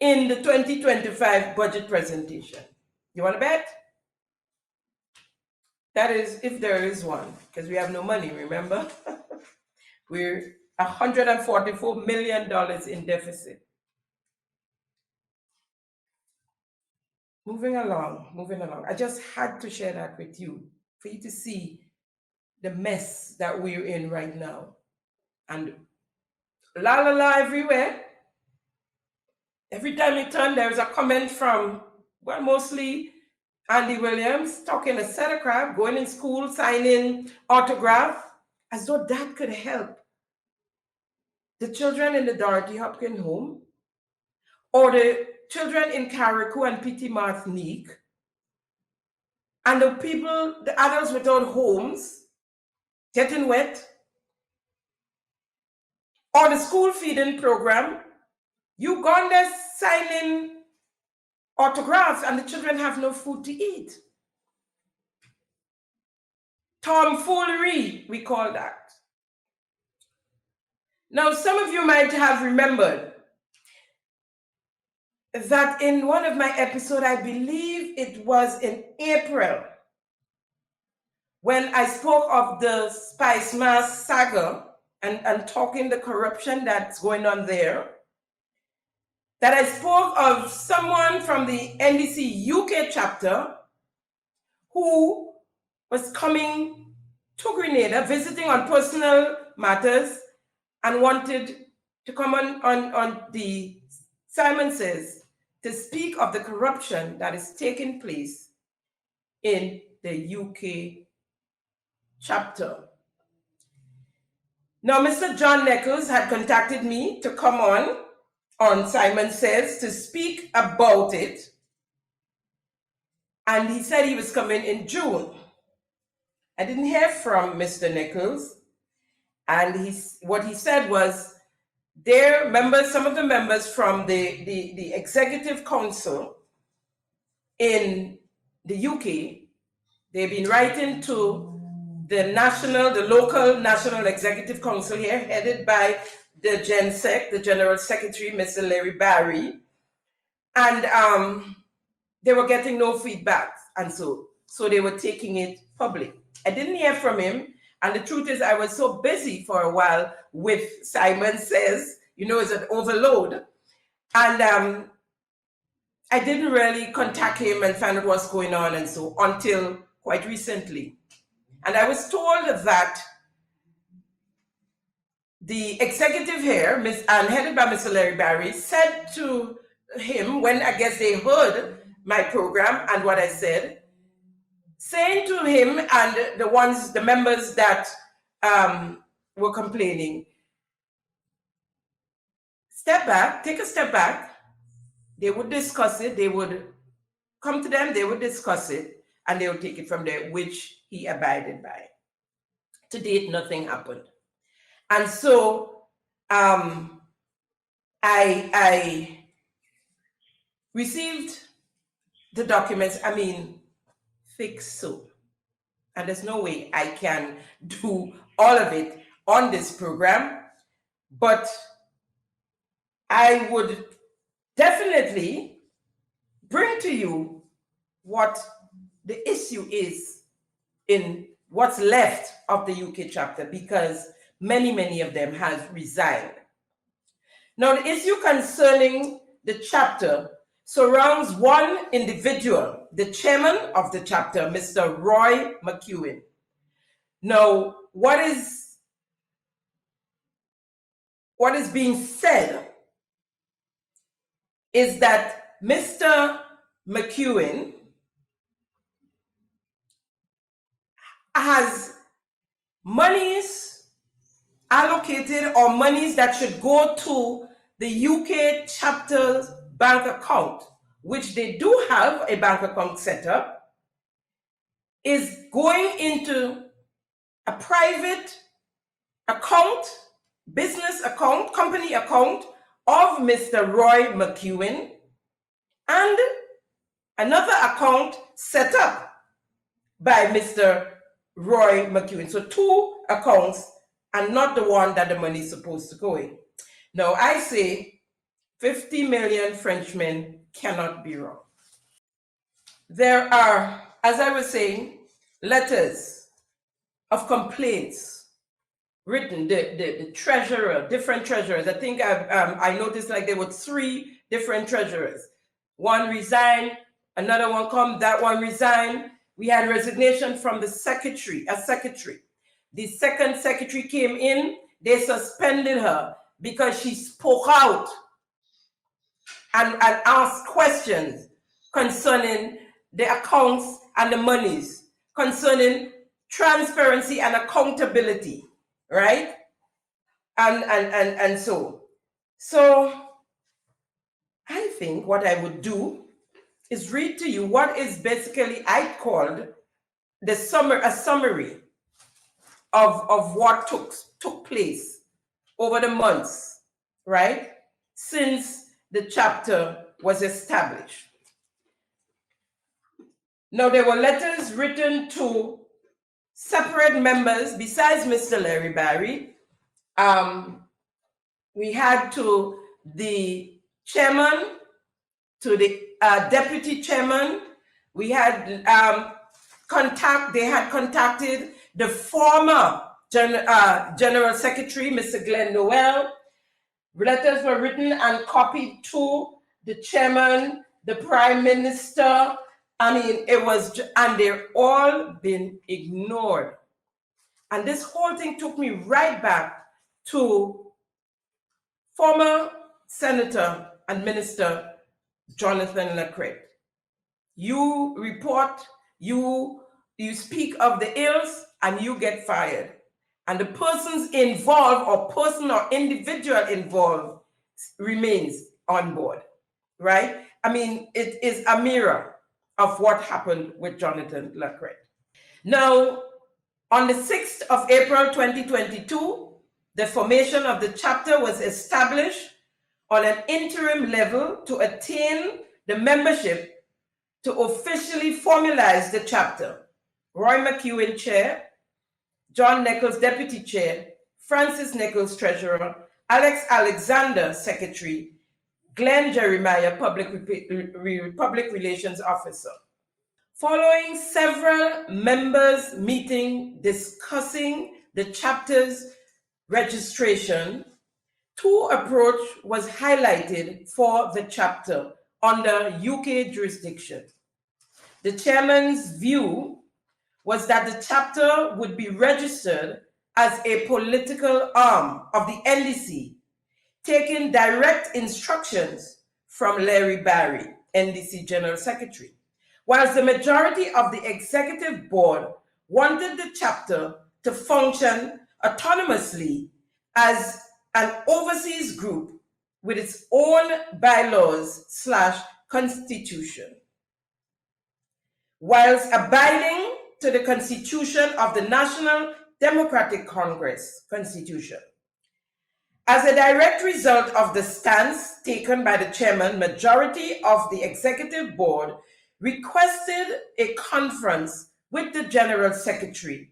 in the 2025 budget presentation. You want to bet? That is, if there is one, because we have no money, remember? We're $144 million in deficit. Moving along. I just had to share that with you for you to see the mess that we're in right now. And la la la everywhere. Every time you turn, there's a comment from, well, mostly Andy Williams talking a set of crap, going in school, signing autograph, as though that could help the children in the Dorothy Hopkins home, or the children in Carriacou and Petit Martinique, and the people, the adults without homes, getting wet, or the school feeding program. You gone there signing autographs and the children have no food to eat. Tomfoolery, we call that. Now, some of you might have remembered that in one of my episodes, I believe it was in April, when I spoke of the Spice Mass saga and talking the corruption that's going on there, that I spoke of someone from the NDC UK chapter who was coming to Grenada, visiting on personal matters, and wanted to come on the Simon Says to speak of the corruption that is taking place in the UK chapter. Now, Mr. John Nichols had contacted me to come on Simon Says to speak about it. And he said he was coming in June. I didn't hear from Mr. Nichols. And what he said was, some of the members from the Executive Council in the UK, they've been writing to the local National Executive Council here, headed by the GenSec, the General Secretary, Mr. Larry Barry, and they were getting no feedback, and so they were taking it public. I didn't hear from him, and the truth is I was so busy for a while with Simon Says, it's an overload, and I didn't really contact him and find out what's going on and so until quite recently. And I was told that the executive here, and headed by Mr. Larry Barry, said to him, when I guess they heard my program and what I said, saying to him and the members that were complaining, take a step back. They would discuss it. They would come to them. They would discuss it, and they would take it from there, which he abided by. To date, nothing happened. And so I received the documents, thick soup. And there's no way I can do all of it on this program, but I would definitely bring to you what the issue is in what's left of the UK chapter, because many of them have resigned. Now, the issue concerning the chapter surrounds one individual, the chairman of the chapter, Mr. Roy McEwen. Now, what is being said is that Mr. McEwen has monies allocated, or monies that should go to the UK chapter's bank account, which they do have a bank account set up, is going into a private account, business account, company account of Mr. Roy McEwen, and another account set up by Mr. Roy McEwen. So two accounts, and not the one that the money is supposed to go in. Now, I say 50 million Frenchmen cannot be wrong. There are, as I was saying, letters of complaints written, the treasurer, different treasurers. I think I noticed like there were 3 different treasurers. One resigned, another one come, that one resigned. We had resignation from the secretary, a secretary. The second secretary came in, they suspended her because she spoke out and asked questions concerning the accounts and the monies, concerning transparency and accountability, right? And so I think what I would do is read to you what is basically I called a summary of what took place over the months, right, since the chapter was established. Now, there were letters written to separate members besides Mr. Larry Barry. We had to the chairman, to the deputy chairman. We had they had contacted the former General Secretary, Mr. Glenn Noel. Letters were written and copied to the chairman, the prime minister. And they've all been ignored. And this whole thing took me right back to former Senator and Minister Jonathan Lacrette. You report, you speak of the ills, and you get fired. and the persons involved or person or individual involved remains on board, right? I mean, it is a mirror of what happened with Jonathan Lacrette. Now, on the 6th of April 2022, the formation of the chapter was established on an interim level to attain the membership to officially formalize the chapter. Roy McEwen, Chair; John Nichols, Deputy Chair; Francis Nichols, Treasurer; Alex Alexander, Secretary; Glenn Jeremiah, Public Relations Officer. Following several members meeting discussing the chapter's registration, two approach was highlighted for the chapter under UK jurisdiction. The chairman's view was that the chapter would be registered as a political arm of the NDC, taking direct instructions from Larry Barry, NDC General Secretary, whilst the majority of the executive board wanted the chapter to function autonomously as an overseas group with its own bylaws/constitution, whilst abiding to the constitution of the National Democratic Congress Constitution. As a direct result of the stance taken by the chairman, majority of the executive board requested a conference with the General Secretary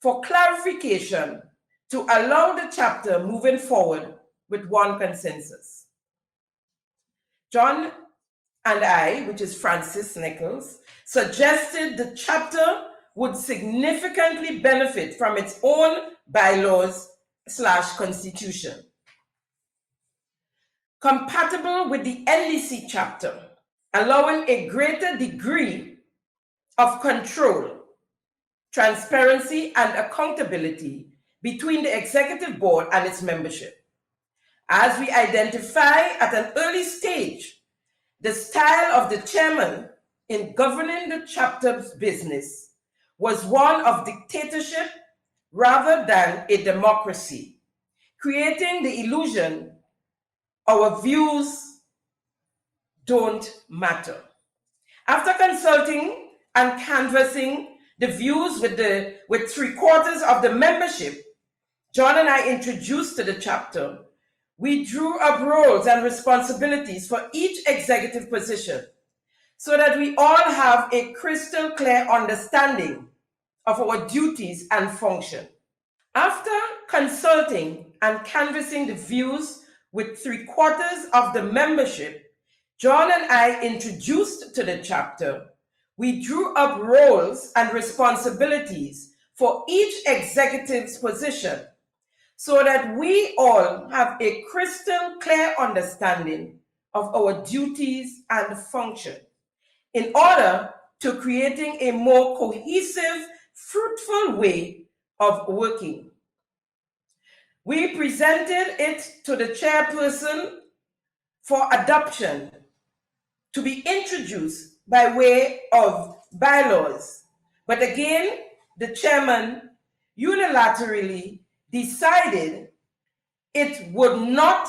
for clarification to allow the chapter moving forward with one consensus. John and I, which is Francis Nichols, suggested the chapter would significantly benefit from its own bylaws/constitution, compatible with the NDC chapter, allowing a greater degree of control, transparency, and accountability between the executive board and its membership. As we identify at an early stage, the style of the chairman in governing the chapter's business was one of dictatorship rather than a democracy, creating the illusion our views don't matter. After consulting and canvassing the views with 3/4 of the membership John and I introduced to the chapter, we drew up roles and responsibilities for each executive position so that we all have a crystal clear understanding of our duties and function. After consulting and canvassing the views with 3/4 of the membership John and I introduced to the chapter, we drew up roles and responsibilities for each executive's position so that we all have a crystal clear understanding of our duties and function in order to creating a more cohesive, fruitful way of working. We presented it to the chairperson for adoption to be introduced by way of bylaws. But again, the chairman unilaterally decided it would not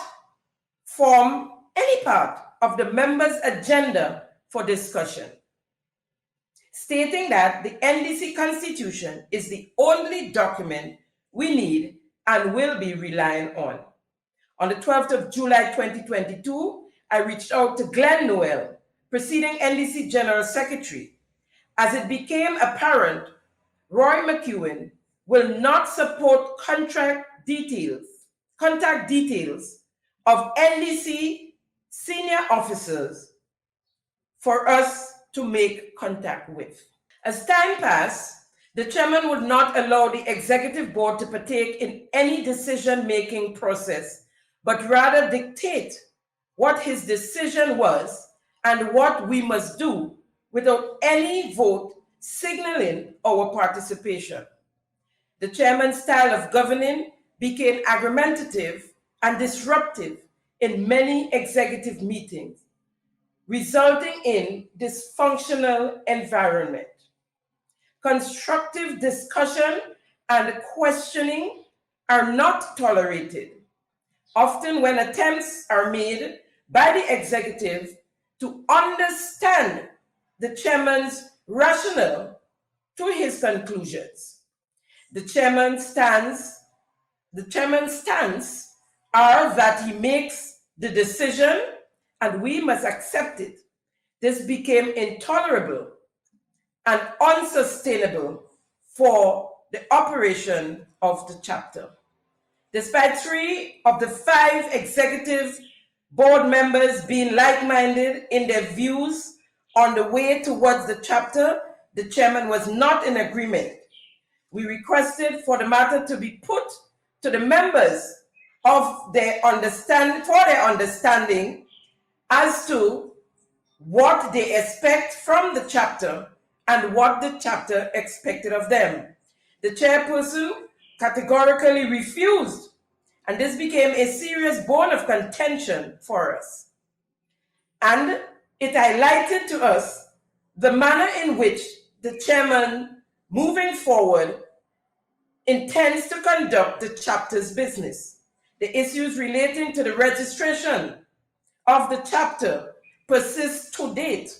form any part of the members' agenda for discussion, stating that the NDC Constitution is the only document we need and will be relying on. On the 12th of July 2022, I reached out to Glenn Noel, preceding NDC General Secretary, as it became apparent Roy McEwen will not support contact details of NDC senior officers for us to make contact with. As time passed, the chairman would not allow the executive board to partake in any decision-making process, but rather dictate what his decision was and what we must do without any vote signaling our participation. The chairman's style of governing became argumentative and disruptive in many executive meetings, resulting in dysfunctional environment. Constructive discussion and questioning are not tolerated. Often when attempts are made by the executive to understand the chairman's rationale to his conclusions, the chairman's stance are that he makes the decision and we must accept it. This became intolerable and unsustainable for the operation of the chapter. Despite 3 of the 5 executive board members being like-minded in their views on the way towards the chapter, the chairman was not in agreement. We requested for the matter to be put to the members of their understanding as to what they expect from the chapter and what the chapter expected of them. The chairperson categorically refused, and this became a serious bone of contention for us. And it highlighted to us the manner in which the chairman, moving forward, intends to conduct the chapter's business. The issues relating to the registration of the chapter persist to date.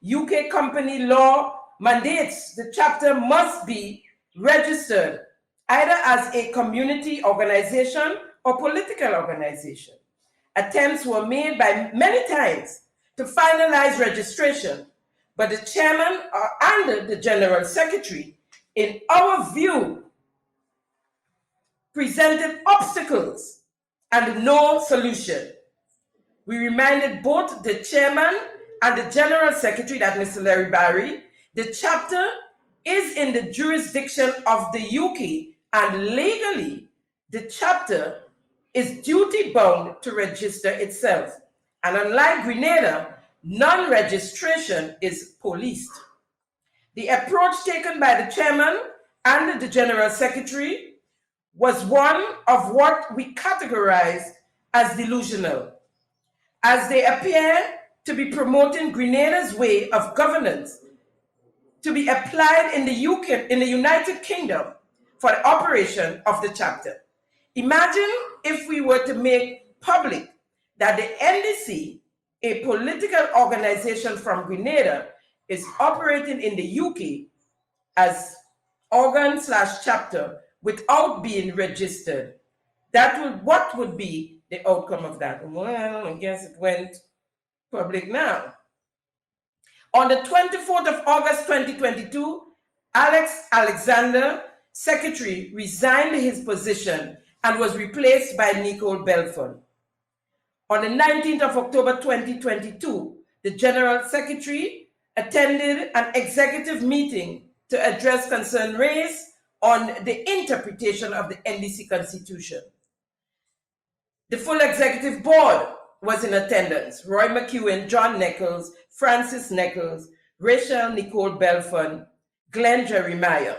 UK company law mandates the chapter must be registered either as a community organization or political organization. Attempts were made by many times to finalize registration, but the chairman and the general secretary, in our view, presented obstacles and no solution. We reminded both the chairman and the general secretary, that Mr. Larry Barry, the chapter is in the jurisdiction of the UK, and legally the chapter is duty bound to register itself. And unlike Grenada, non-registration is policed. The approach taken by the chairman and the general secretary was one of what we categorize as delusional, as they appear to be promoting Grenada's way of governance to be applied in the UK, in the United Kingdom, for the operation of the chapter. Imagine if we were to make public that the NDC, a political organization from Grenada, is operating in the UK as organ/chapter without being registered. What would be the outcome of that? Well, I guess it went public now. On the 24th of August 2022, Alex Alexander, secretary, resigned his position and was replaced by Nicole Belfon. On the 19th of October 2022, the general secretary attended an executive meeting to address concern raised on the interpretation of the NDC Constitution. The full executive board was in attendance: Roy McEwen, John Nichols, Francis Nichols, Rachel Nicole Belfon, Glenn Jeremiah.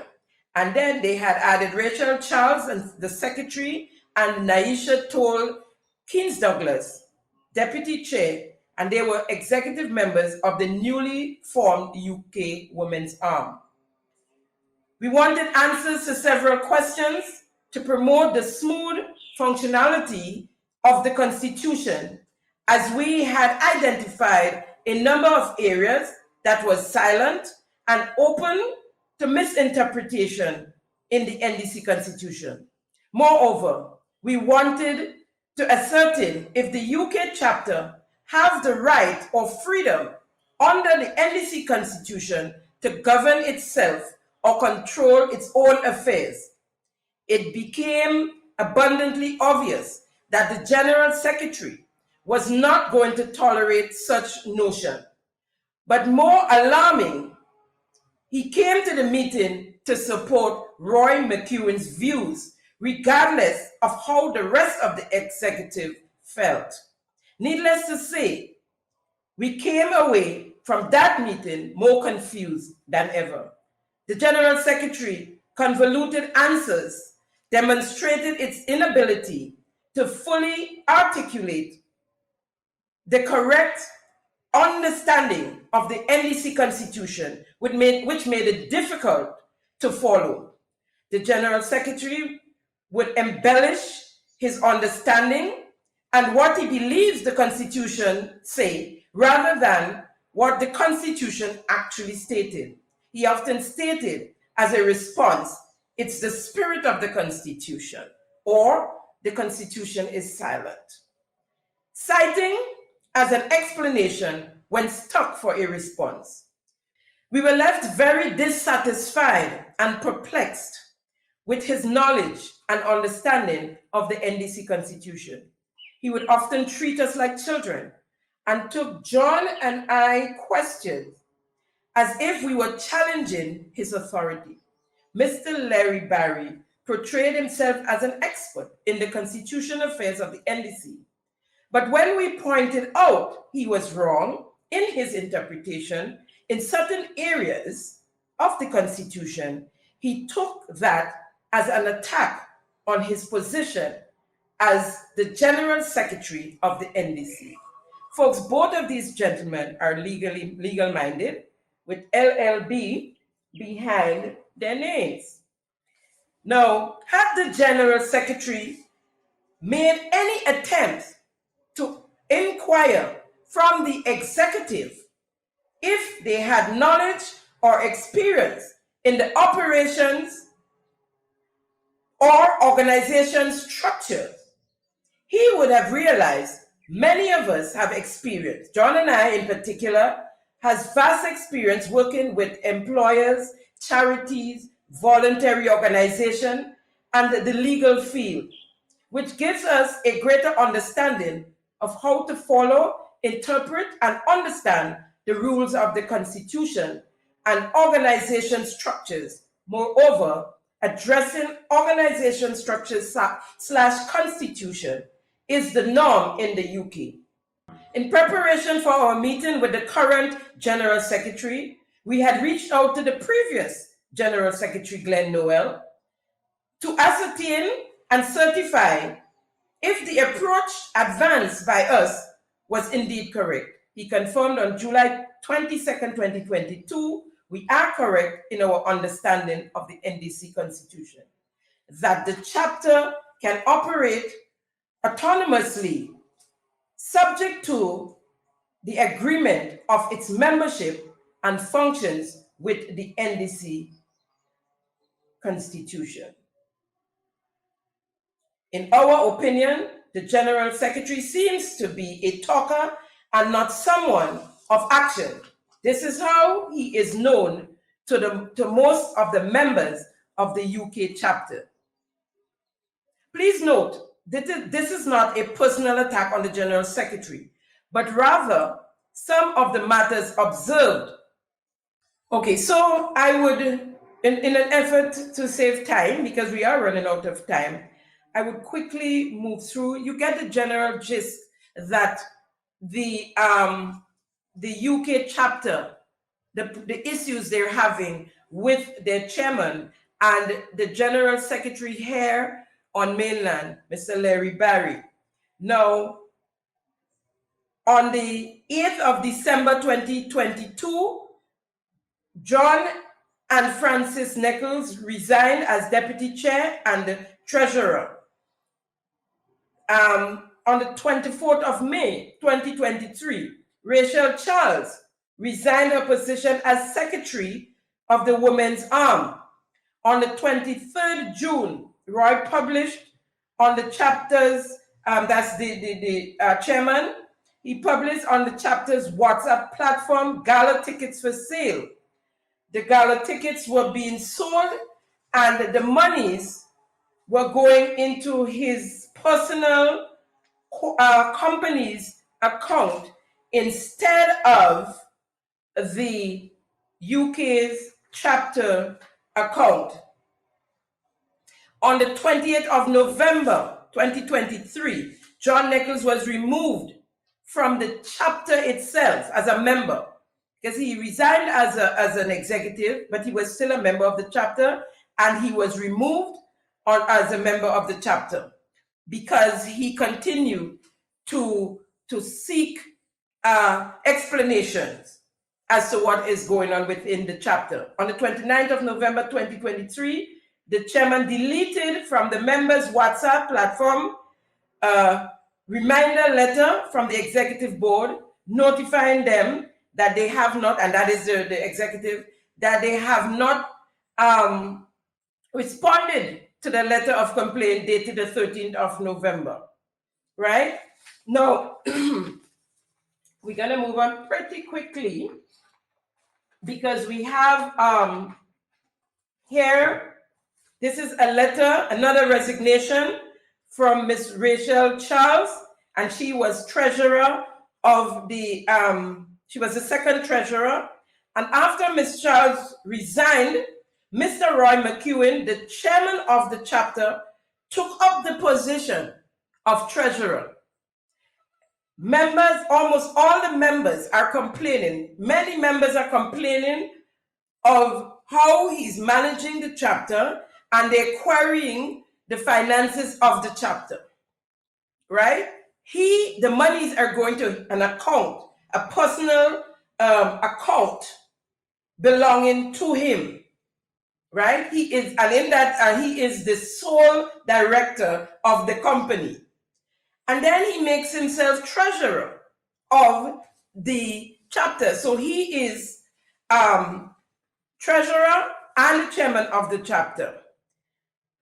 And then they had added Rachel Charles, and the secretary, and Naisha Toll Keynes Douglas, deputy chair, and they were executive members of the newly formed UK Women's Arm. We wanted answers to several questions to promote the smooth functionality of the Constitution, as we had identified a number of areas that was silent and open to misinterpretation in the NDC Constitution. Moreover, we wanted to ascertain if the UK chapter have the right or freedom under the NDC Constitution to govern itself or control its own affairs. It became abundantly obvious that the General Secretary was not going to tolerate such notion. But more alarming, he came to the meeting to support Roy McEwen's views, regardless of how the rest of the executive felt. Needless to say, we came away from that meeting more confused than ever. The General Secretary convoluted answers demonstrated its inability to fully articulate the correct understanding of the NDC Constitution, which made it difficult to follow. the General Secretary would embellish his understanding and what he believes the Constitution say, rather than what the Constitution actually stated. He often stated as a response, it's the spirit of the Constitution, or the Constitution is silent. Citing as an explanation when stuck for a response. We were left very dissatisfied and perplexed with his knowledge and understanding of the NDC Constitution. He would often treat us like children and took John and I questions as if we were challenging his authority. Mr. Larry Barry portrayed himself as an expert in the constitutional affairs of the NDC. But when we pointed out he was wrong in his interpretation in certain areas of the Constitution, he took that as an attack on his position as the General Secretary of the NDC. Folks, both of these gentlemen are legal-minded, with LLB behind their names. Now, had the General Secretary made any attempt to inquire from the executive if they had knowledge or experience in the operations or organization structures, he would have realized many of us have experience. John and I in particular has vast experience working with employers, charities, voluntary organization, and the legal field, which gives us a greater understanding of how to follow, interpret, and understand the rules of the Constitution and organization structures. Moreover, addressing organization structures / constitution is the norm in the UK. In preparation for our meeting with the current General Secretary, we had reached out to the previous General Secretary, Glenn Noel, to ascertain and certify if the approach advanced by us was indeed correct. He confirmed on July 22nd, 2022, we are correct in our understanding of the NDC Constitution, that the chapter can operate autonomously, subject to the agreement of its membership and functions with the NDC Constitution. In our opinion, the General Secretary seems to be a talker and not someone of action. This is how he is known to most of the members of the UK chapter. Please note, this is not a personal attack on the General Secretary, but rather some of the matters observed. Okay, so I would, in an effort to save time, because we are running out of time, I would quickly move through. You get the general gist that the UK chapter, the issues they're having with their chairman and the General Secretary here on mainland, Mr. Larry Barry. Now, on the 8th of December 2022, John and Francis Nichols resigned as Deputy Chair and Treasurer. On the 24th of May 2023, Rachel Charles resigned her position as Secretary of the Women's Arm. On the 23rd June, Roy published on the chapters, that's the chairman, he published on the chapter's WhatsApp platform, gala tickets for sale. The gala tickets were being sold and the monies were going into his personal company's account instead of the UK's chapter account. On the 20th of November 2023, John Nichols was removed from the chapter itself as a member, because he resigned as an executive, but he was still a member of the chapter, and he was removed as a member of the chapter because he continued to seek explanations as to what is going on within the chapter. On the 29th of November 2023, the chairman deleted from the members' WhatsApp platform a reminder letter from the executive board notifying them that they have not, and that is the executive, that they have not responded to the letter of complaint dated the 13th of November, right? Now, we're gonna move on pretty quickly because we have here, this is a letter, another resignation from Ms. Rachel Charles, and she was treasurer of the, she was the second treasurer. And after Ms. Charles resigned, Mr. Roy McEwen, the chairman of the chapter, took up the position of treasurer. Members, almost all the members are complaining, many members are complaining of how he's managing the chapter, and they're querying the finances of the chapter, right? The monies are going to an account, a personal account belonging to him, right? He is, and in that, he is the sole director of the company. And then he makes himself treasurer of the chapter. So he is treasurer and chairman of the chapter.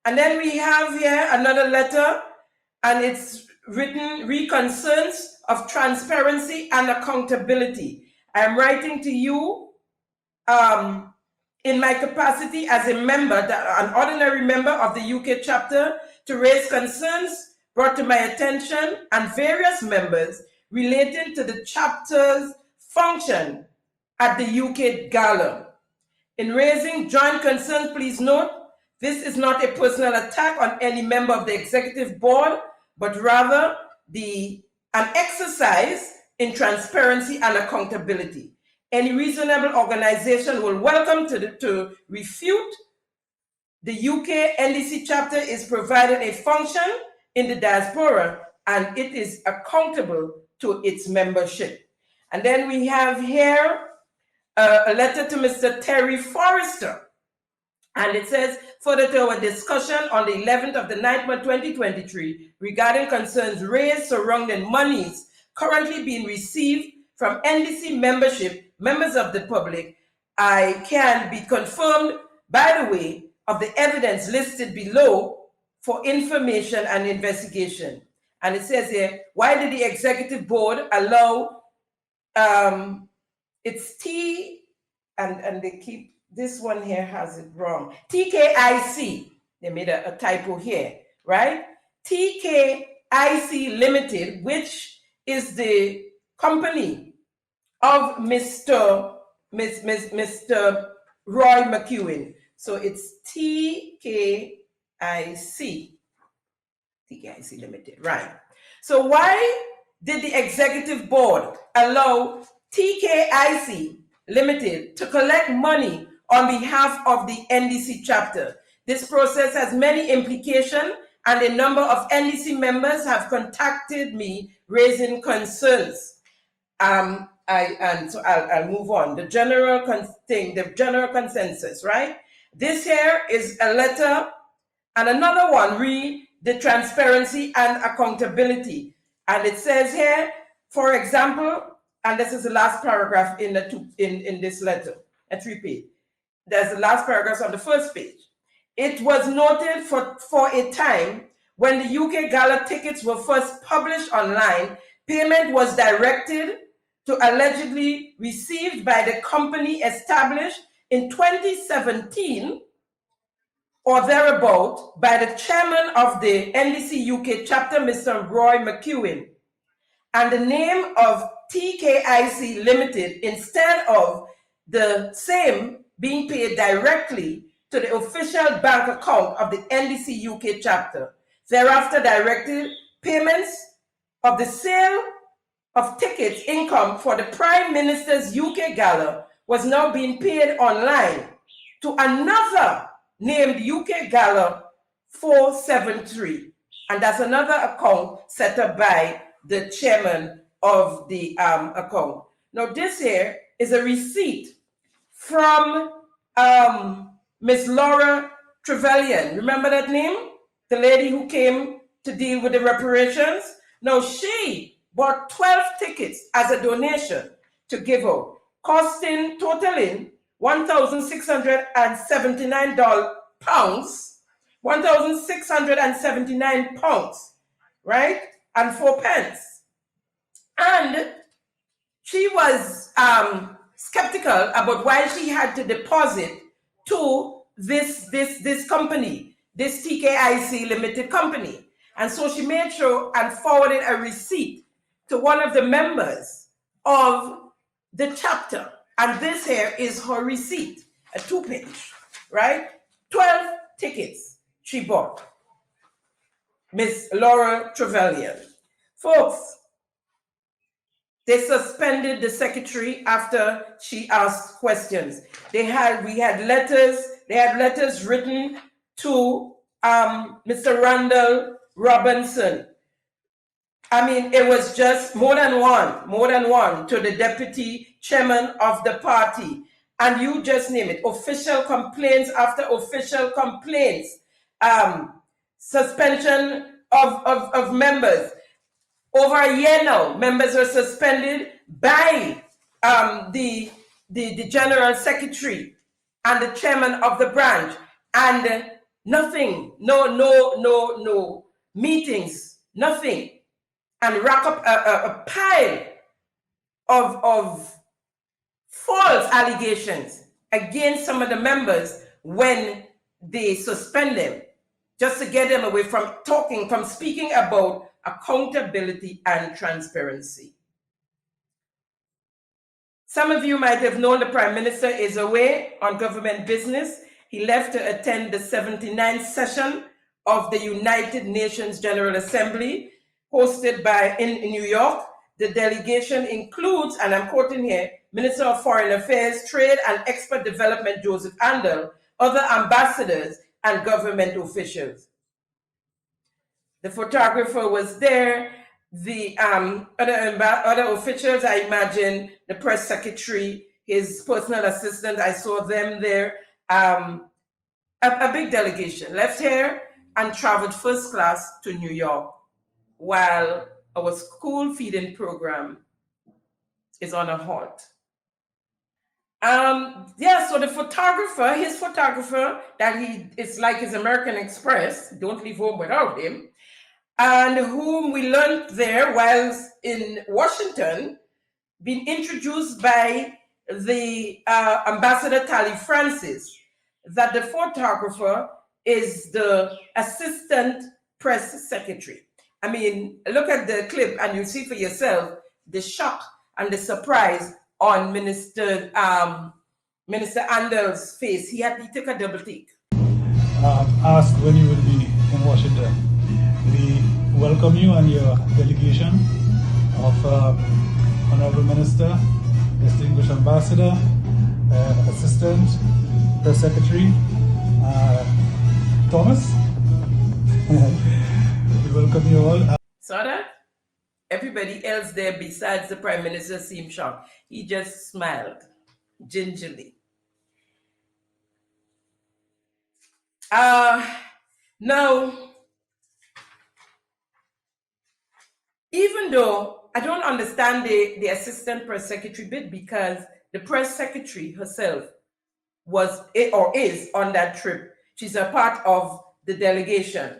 And then we have here another letter, and it's written, "Reconcerns of transparency and accountability. I am writing to you in my capacity as a member, an ordinary member of the UK chapter, to raise concerns brought to my attention and various members relating to the chapter's function at the UK Gala. In raising joint concerns, please note, this is not a personal attack on any member of the executive board, but rather an exercise in transparency and accountability. Any reasonable organization will welcome to refute. The UK NDC chapter is provided a function in the diaspora, and it is accountable to its membership." And then we have here a letter to Mr. Terry Forrester. And it says, "Further to our discussion on the 11th of the 9th month 2023 regarding concerns raised surrounding monies currently being received from NDC membership, members of the public, I can be confirmed by the way of the evidence listed below for information and investigation." And it says here, "Why did the executive board allow it's T," and they keep, this one here has it wrong, TKIC, they made a typo here, right? TKIC Limited, which is the company of Mr. Roy McEwen. So it's TKIC Limited, right? So why did the executive board allow TKIC Limited to collect money on behalf of the NDC chapter? This process has many implications, and a number of NDC members have contacted me raising concerns. So I'll move on. The general the general consensus, right? This here is a letter, and another one, read the transparency and accountability. And it says here, for example, and this is the last paragraph in this letter, a 3-page. There's the last paragraph on the first page. "It was noted for a time when the UK Gala tickets were first published online, payment was directed to allegedly received by the company established in 2017 or thereabout by the chairman of the NDC UK chapter, Mr. Roy McEwen, and the name of TKIC Limited instead of the same being paid directly to the official bank account of the NDC UK chapter. Thereafter directed payments of the sale of tickets income for the Prime Minister's UK Gala was now being paid online to another named UK Gala 473. And that's another account set up by the chairman of the account. Now this here is a receipt from Miss Laura Trevelyan. Remember that name? The lady who came to deal with the reparations? Now, she bought 12 tickets as a donation to give out, totaling $1,679 pounds, 1,679 pounds, right? And 4 pence. And she was skeptical about why she had to deposit to this company, this TKIC Limited company. And so she made sure and forwarded a receipt to one of the members of the chapter. And this here is her receipt, a 2-page, right? 12 tickets she bought. Miss Laura Trevelyan. Folks, they suspended the secretary after she asked questions. We had letters written to Mr. Randall Robinson. I mean, it was just more than one to the deputy chairman of the party. And you just name it, official complaints after official complaints, suspension of members. Over a year now, members were suspended by the general secretary and the chairman of the branch, and nothing, no meetings, nothing, and rack up a pile of false allegations against some of the members when they suspend them, just to get them away from speaking about accountability and transparency. Some of you might have known the Prime Minister is away on government business. He left to attend the 79th session of the United Nations General Assembly, hosted in New York. The delegation includes, and I'm quoting here, Minister of Foreign Affairs, Trade and Export Development Joseph Andel, other ambassadors and government officials. The photographer was there. The other officials, I imagine, the press secretary, his personal assistant, I saw them there. A big delegation left here and traveled first class to New York, while our school feeding program is on a halt. So the photographer, his photographer, it's like his American Express, don't leave home without him, and whom we learned there whilst in Washington, been introduced by the Ambassador Tally Francis, that the photographer is the assistant press secretary. I mean, look at the clip and you see for yourself the shock and the surprise on Minister Andel's face. He took a double take. Asked when you will be in Washington. We welcome you and your delegation of Honorable Minister, Distinguished Ambassador, Assistant Press Secretary, Thomas. We welcome you all. Saw that? Everybody else there besides the Prime Minister seemed shocked. He just smiled gingerly. Now, even though I don't understand the assistant press secretary bit, because the press secretary herself was or is on that trip. She's a part of the delegation.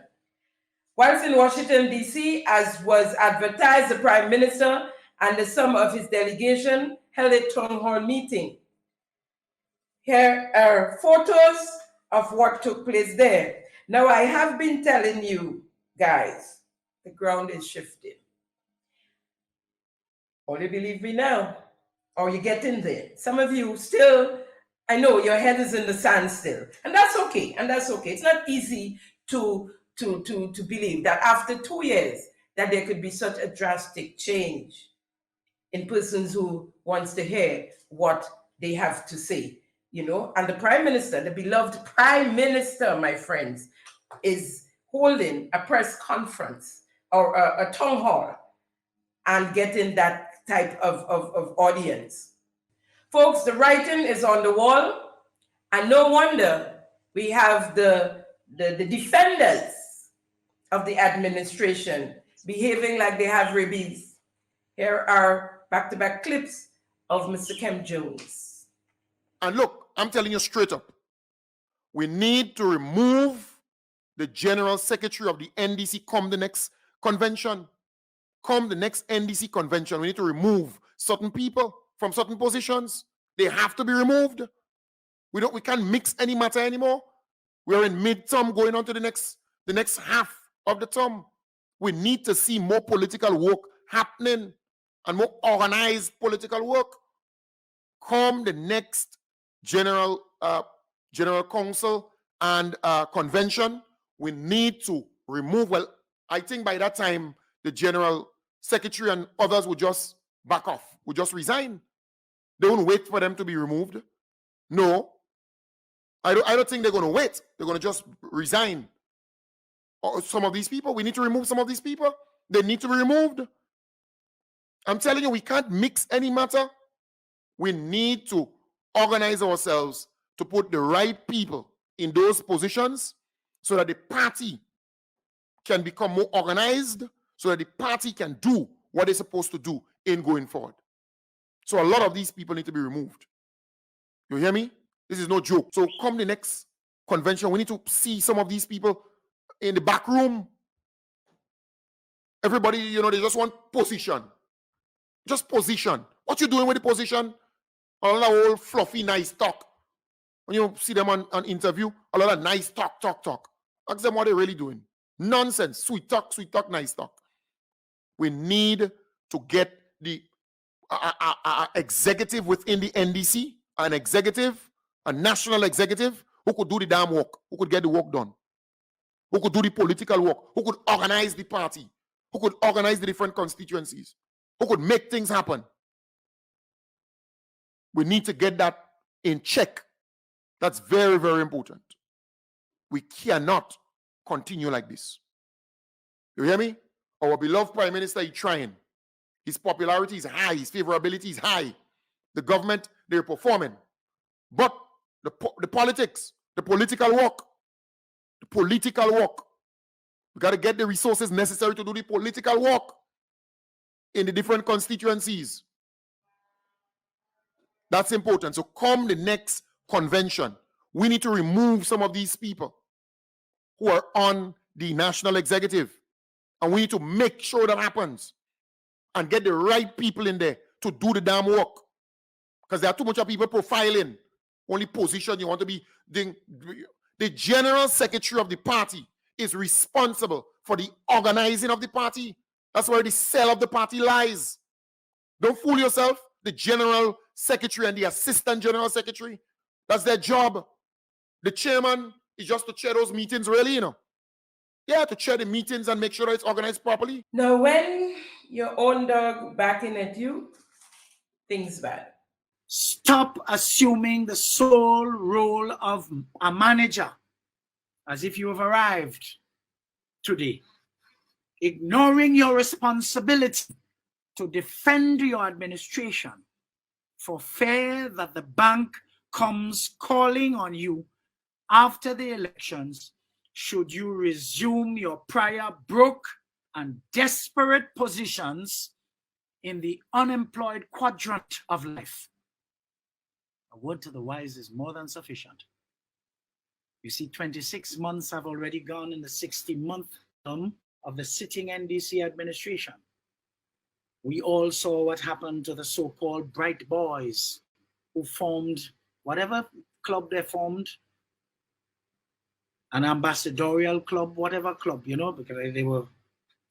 Whilst in Washington, D.C., as was advertised, the Prime Minister and some of his delegation held a town hall meeting. Here are photos of what took place there. Now, I have been telling you, guys, the ground is shifting. Only believe me now, or you get in there. Some of you still, I know your head is in the sand still, and that's okay, It's not easy to believe that after 2 years that there could be such a drastic change in persons who wants to hear what they have to say, and the Prime Minister, the beloved Prime Minister, my friends, is holding a press conference or a town hall and getting that type of audience. Folks, the writing is on the wall, and no wonder We have the defenders of the administration behaving like they have rabies. Here are back-to-back clips of Mr. Kemp Jones. And look, I'm telling you straight up, we need to remove the General Secretary of the NDC come the next convention. Come the next NDC convention, we need to remove certain people from certain positions. They have to be removed. We can't mix any matter anymore. We're in mid-term going on to the next half of the term. We need to see more political work happening and more organized political work. Come the next General Council and convention, we need to remove, well, I think by that time, the General Secretary and others would just back off, would just resign. They won't wait for them to be removed. No, I don't think they're going to wait. They're going to just resign. Or some of these people, we need to remove some of these people. They need to be removed. I'm telling you, we can't mix any matter. We need to organize ourselves to put the right people in those positions so that the party can become more organized, so that the party can do what it's supposed to do in going forward. So a lot of these people need to be removed. You hear me? This is no joke. So come the next convention, we need to see some of these people in the back room. Everybody, they just want position. Just position. What you doing with the position? A lot of old fluffy, nice talk. When you see them on interview, a lot of nice talk. Ask them what they're really doing. Nonsense. Sweet talk, nice talk. We need to get the executive within the NDC, a national executive who could do the damn work, who could get the work done, who could do the political work, who could organize the party, who could organize the different constituencies, who could make things happen. We need to get that in check. That's very, very important. We cannot continue like this. You hear me? Our beloved Prime Minister is trying. His popularity is high. His favorability is high. The government, they're performing. But the politics, the political work, we got to get the resources necessary to do the political work in the different constituencies. That's important. So come the next convention, we need to remove some of these people who are on the national executive. And we need to make sure that happens and get the right people in there to do the damn work. Because there are too much of people profiling only position you want to be doing. The General Secretary of the party is responsible for the organizing of the party. That's where the cell of the party lies. Don't fool yourself. The General Secretary and the Assistant General Secretary, that's their job. The chairman is just to chair those meetings, really, Yeah, to chair the meetings and make sure that it's organized properly. Now, when your own dog backing at you, things bad. Stop assuming the sole role of a manager as if you have arrived today. Ignoring your responsibility to defend your administration for fear that the bank comes calling on you after the elections should you resume your prior broke and desperate positions in the unemployed quadrant of life. A word to the wise is more than sufficient. You see, 26 months have already gone in the 60-month term of the sitting NDC administration. We all saw what happened to the so-called Bright Boys who formed whatever club they formed, an ambassadorial club, whatever club, because they were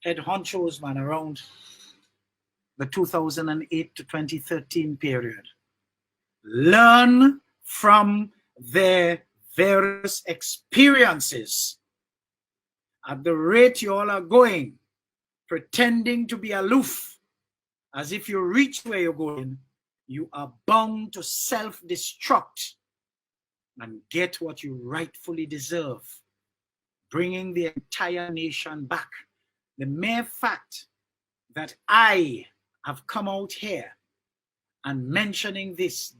head honchos, man, around the 2008 to 2013 period. Learn from their various experiences. At the rate you all are going, pretending to be aloof, as if you reach where you're going, you are bound to self-destruct and get what you rightfully deserve, bringing the entire nation back. The mere fact that I have come out here and mentioning this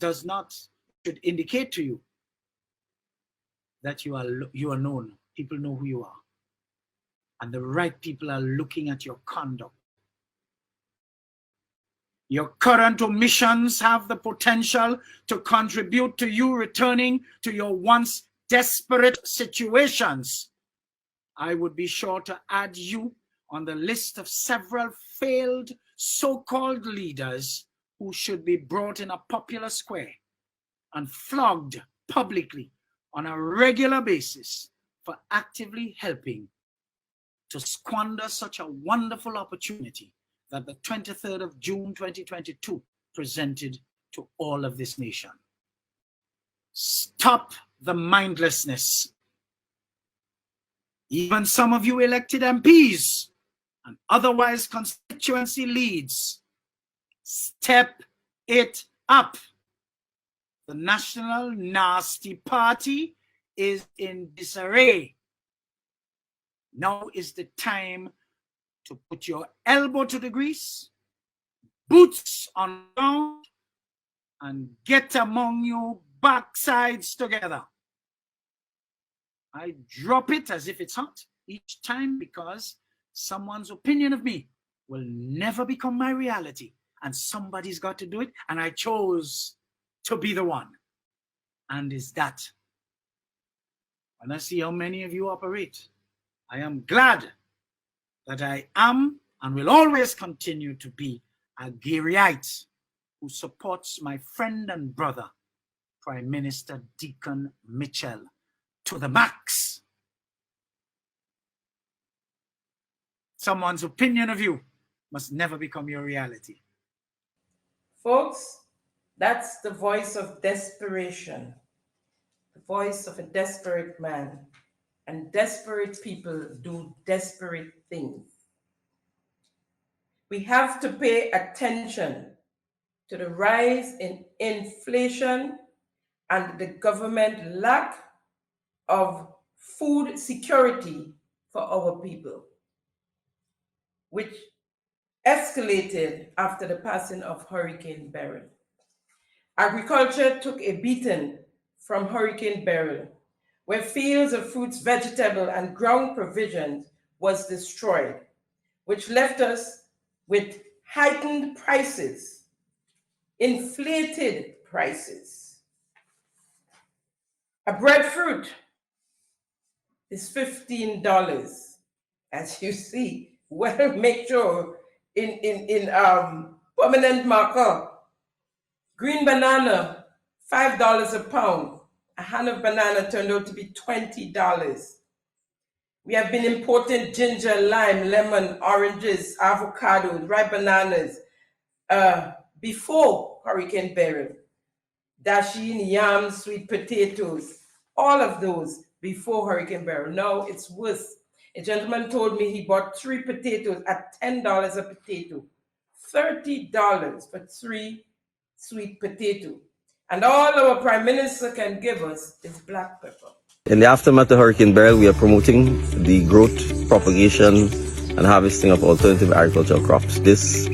should indicate to you that you are known. People know who you are. And the right people are looking at your conduct. Your current omissions have the potential to contribute to you returning to your once desperate situations. I would be sure to add you on the list of several failed so-called leaders who should be brought in a popular square and flogged publicly on a regular basis for actively helping to squander such a wonderful opportunity that the 23rd of June 2022 presented to all of this nation. Stop the mindlessness. Even some of you elected MPs and otherwise constituency leads, step it up. The National Nasty Party is in disarray. Now is the time to put your elbow to the grease, boots on ground, and get among your backsides together. I drop it as if it's hot each time because someone's opinion of me will never become my reality, and somebody's got to do it, and I chose to be the one. And is that? When I see how many of you operate, I am glad that I am and will always continue to be a Garyite who supports my friend and brother, Prime Minister Deacon Mitchell, to the max. Someone's opinion of you must never become your reality. Folks, that's the voice of desperation, the voice of a desperate man. And desperate people do desperate things. We have to pay attention to the rise in inflation and the government lack of food security for our people, which escalated after the passing of Hurricane Beryl. Agriculture took a beating from Hurricane Beryl, where fields of fruits, vegetable, and ground provisions was destroyed, which left us with heightened prices, inflated prices. A breadfruit is $15, as you see. Well, make sure in permanent marker. Green banana, $5 a pound. A hand of banana turned out to be $20. We have been importing ginger, lime, lemon, oranges, avocados, ripe bananas before Hurricane Beryl. Dasheen, yams, sweet potatoes, all of those before Hurricane Beryl. Now it's worse. A gentleman told me he bought 3 potatoes at $10 a potato, $30 for 3 sweet potatoes. And all our Prime Minister can give us is black pepper. In the aftermath of Hurricane Beryl, we are promoting the growth, propagation, and harvesting of alternative agricultural crops. This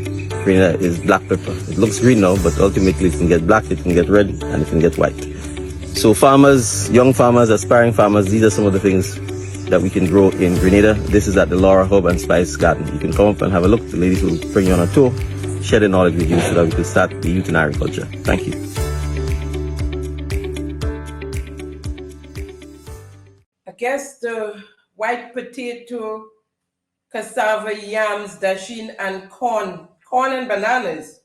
greener is black pepper. It looks green now, but ultimately it can get black, it can get red, and it can get white. So farmers, young farmers, aspiring farmers, these are some of the things that we can grow in Grenada. This is at the Laura Hub and Spice Garden. You can come up and have a look. The ladies will bring you on a tour, share the knowledge with you so that we can start the youth in agriculture. Thank you. I guess the white potato, cassava, yams, dasheen, and corn and bananas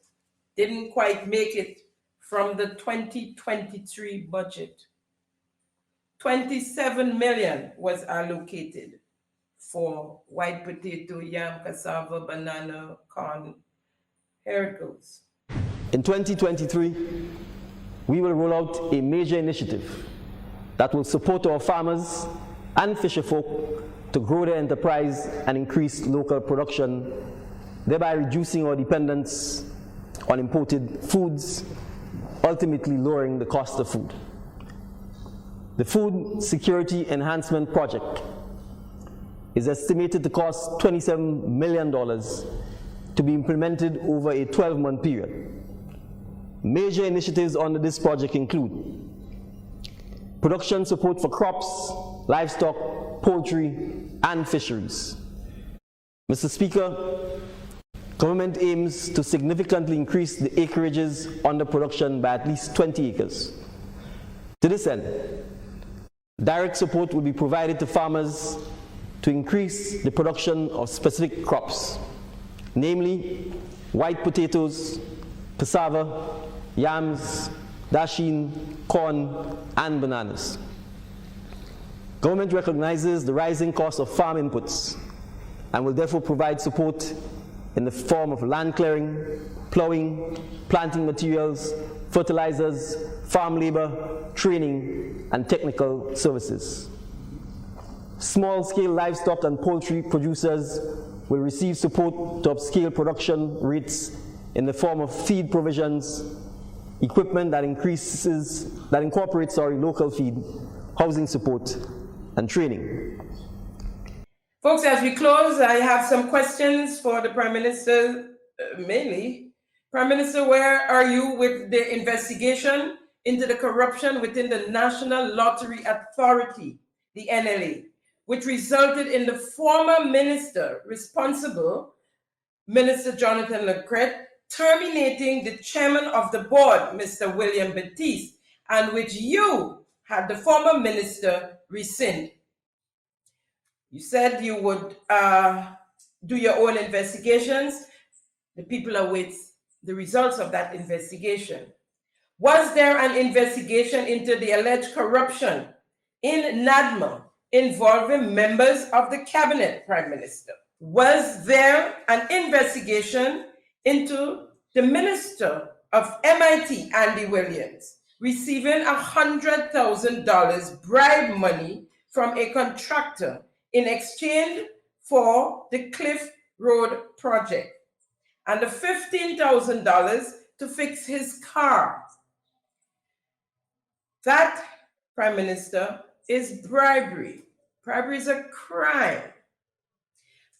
didn't quite make it from the 2023 budget. 27 million was allocated for white potato, yam, cassava, banana, corn. Here it goes. In 2023, we will roll out a major initiative that will support our farmers and fisherfolk to grow their enterprise and increase local production, thereby reducing our dependence on imported foods, ultimately lowering the cost of food. The Food Security Enhancement Project is estimated to cost $27 million to be implemented over a 12-month period. Major initiatives under this project include production support for crops, livestock, poultry, and fisheries. Mr. Speaker, government aims to significantly increase the acreages under production by at least 20 acres. To this end, direct support will be provided to farmers to increase the production of specific crops, namely white potatoes, cassava, yams, dasheen, corn, and bananas. Government recognizes the rising cost of farm inputs and will therefore provide support in the form of land clearing, plowing, planting materials, fertilizers, farm labor, training, and technical services. Small-scale livestock and poultry producers will receive support to upscale production rates in the form of feed provisions, equipment that incorporates local feed, housing support, and training. Folks, as we close, I have some questions for the Prime Minister, mainly. Prime Minister, where are you with the investigation into the corruption within the National Lottery Authority, the NLA, which resulted in the former minister responsible, Minister Jonathan Lecret, terminating the chairman of the board, Mr. William Batiste, and which you had the former minister rescind? You said you would do your own investigations. The people await the results of that investigation. Was there an investigation into the alleged corruption in NADMA involving members of the cabinet, Prime Minister? Was there an investigation into the Minister of MIT, Andy Williams, receiving $100,000 bribe money from a contractor in exchange for the Cliff Road project, and the $15,000 to fix his car? That, Prime Minister, is bribery. Bribery is a crime.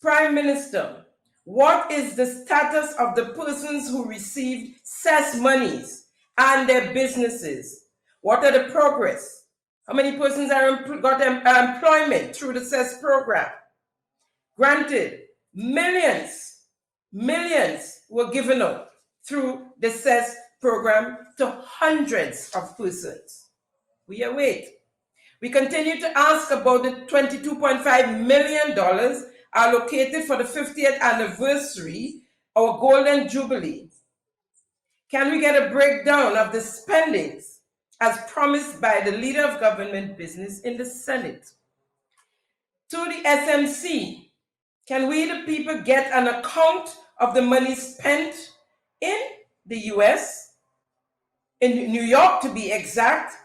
Prime Minister, what is the status of the persons who received cess monies and their businesses? What are the progress? How many persons got employment through the cess program? Granted, millions were given out through the cess program to hundreds of persons. We await. We continue to ask about the $22.5 million allocated for the 50th anniversary, our Golden Jubilee. Can we get a breakdown of the spendings as promised by the leader of government business in the Senate? To the SMC, can we, the people, get an account of the money spent in the US, in New York to be exact,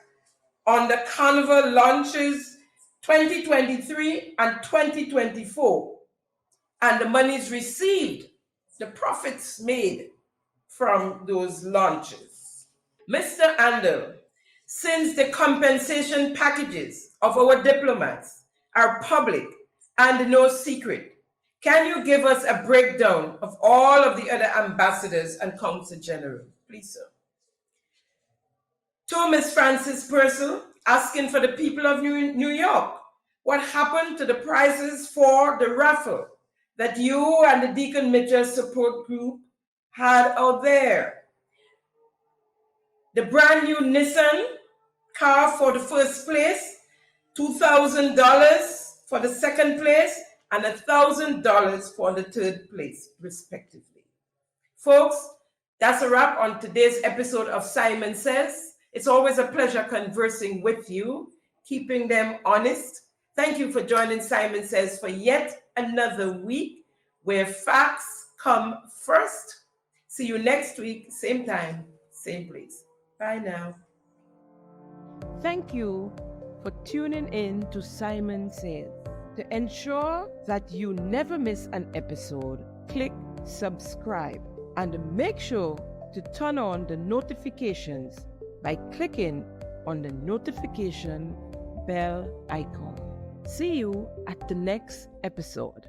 on the Carnival launches 2023 and 2024, and the monies received, the profits made from those launches? Mr. Andel, since the compensation packages of our diplomats are public and no secret, can you give us a breakdown of all of the other ambassadors and consul general, please, sir? To Ms. Frances Purcell, asking for the people of New York, what happened to the prizes for the raffle that you and the Deacon Mitchell support group had out there? The brand new Nissan car for the first place, $2,000 for the second place, and $1,000 for the third place, respectively. Folks, that's a wrap on today's episode of Simon Says. It's always a pleasure conversing with you, keeping them honest. Thank you for joining Simon Says for yet another week where facts come first. See you next week, same time, same place. Bye now. Thank you for tuning in to Simon Says. To ensure that you never miss an episode, click subscribe and make sure to turn on the notifications by clicking on the notification bell icon. See you at the next episode.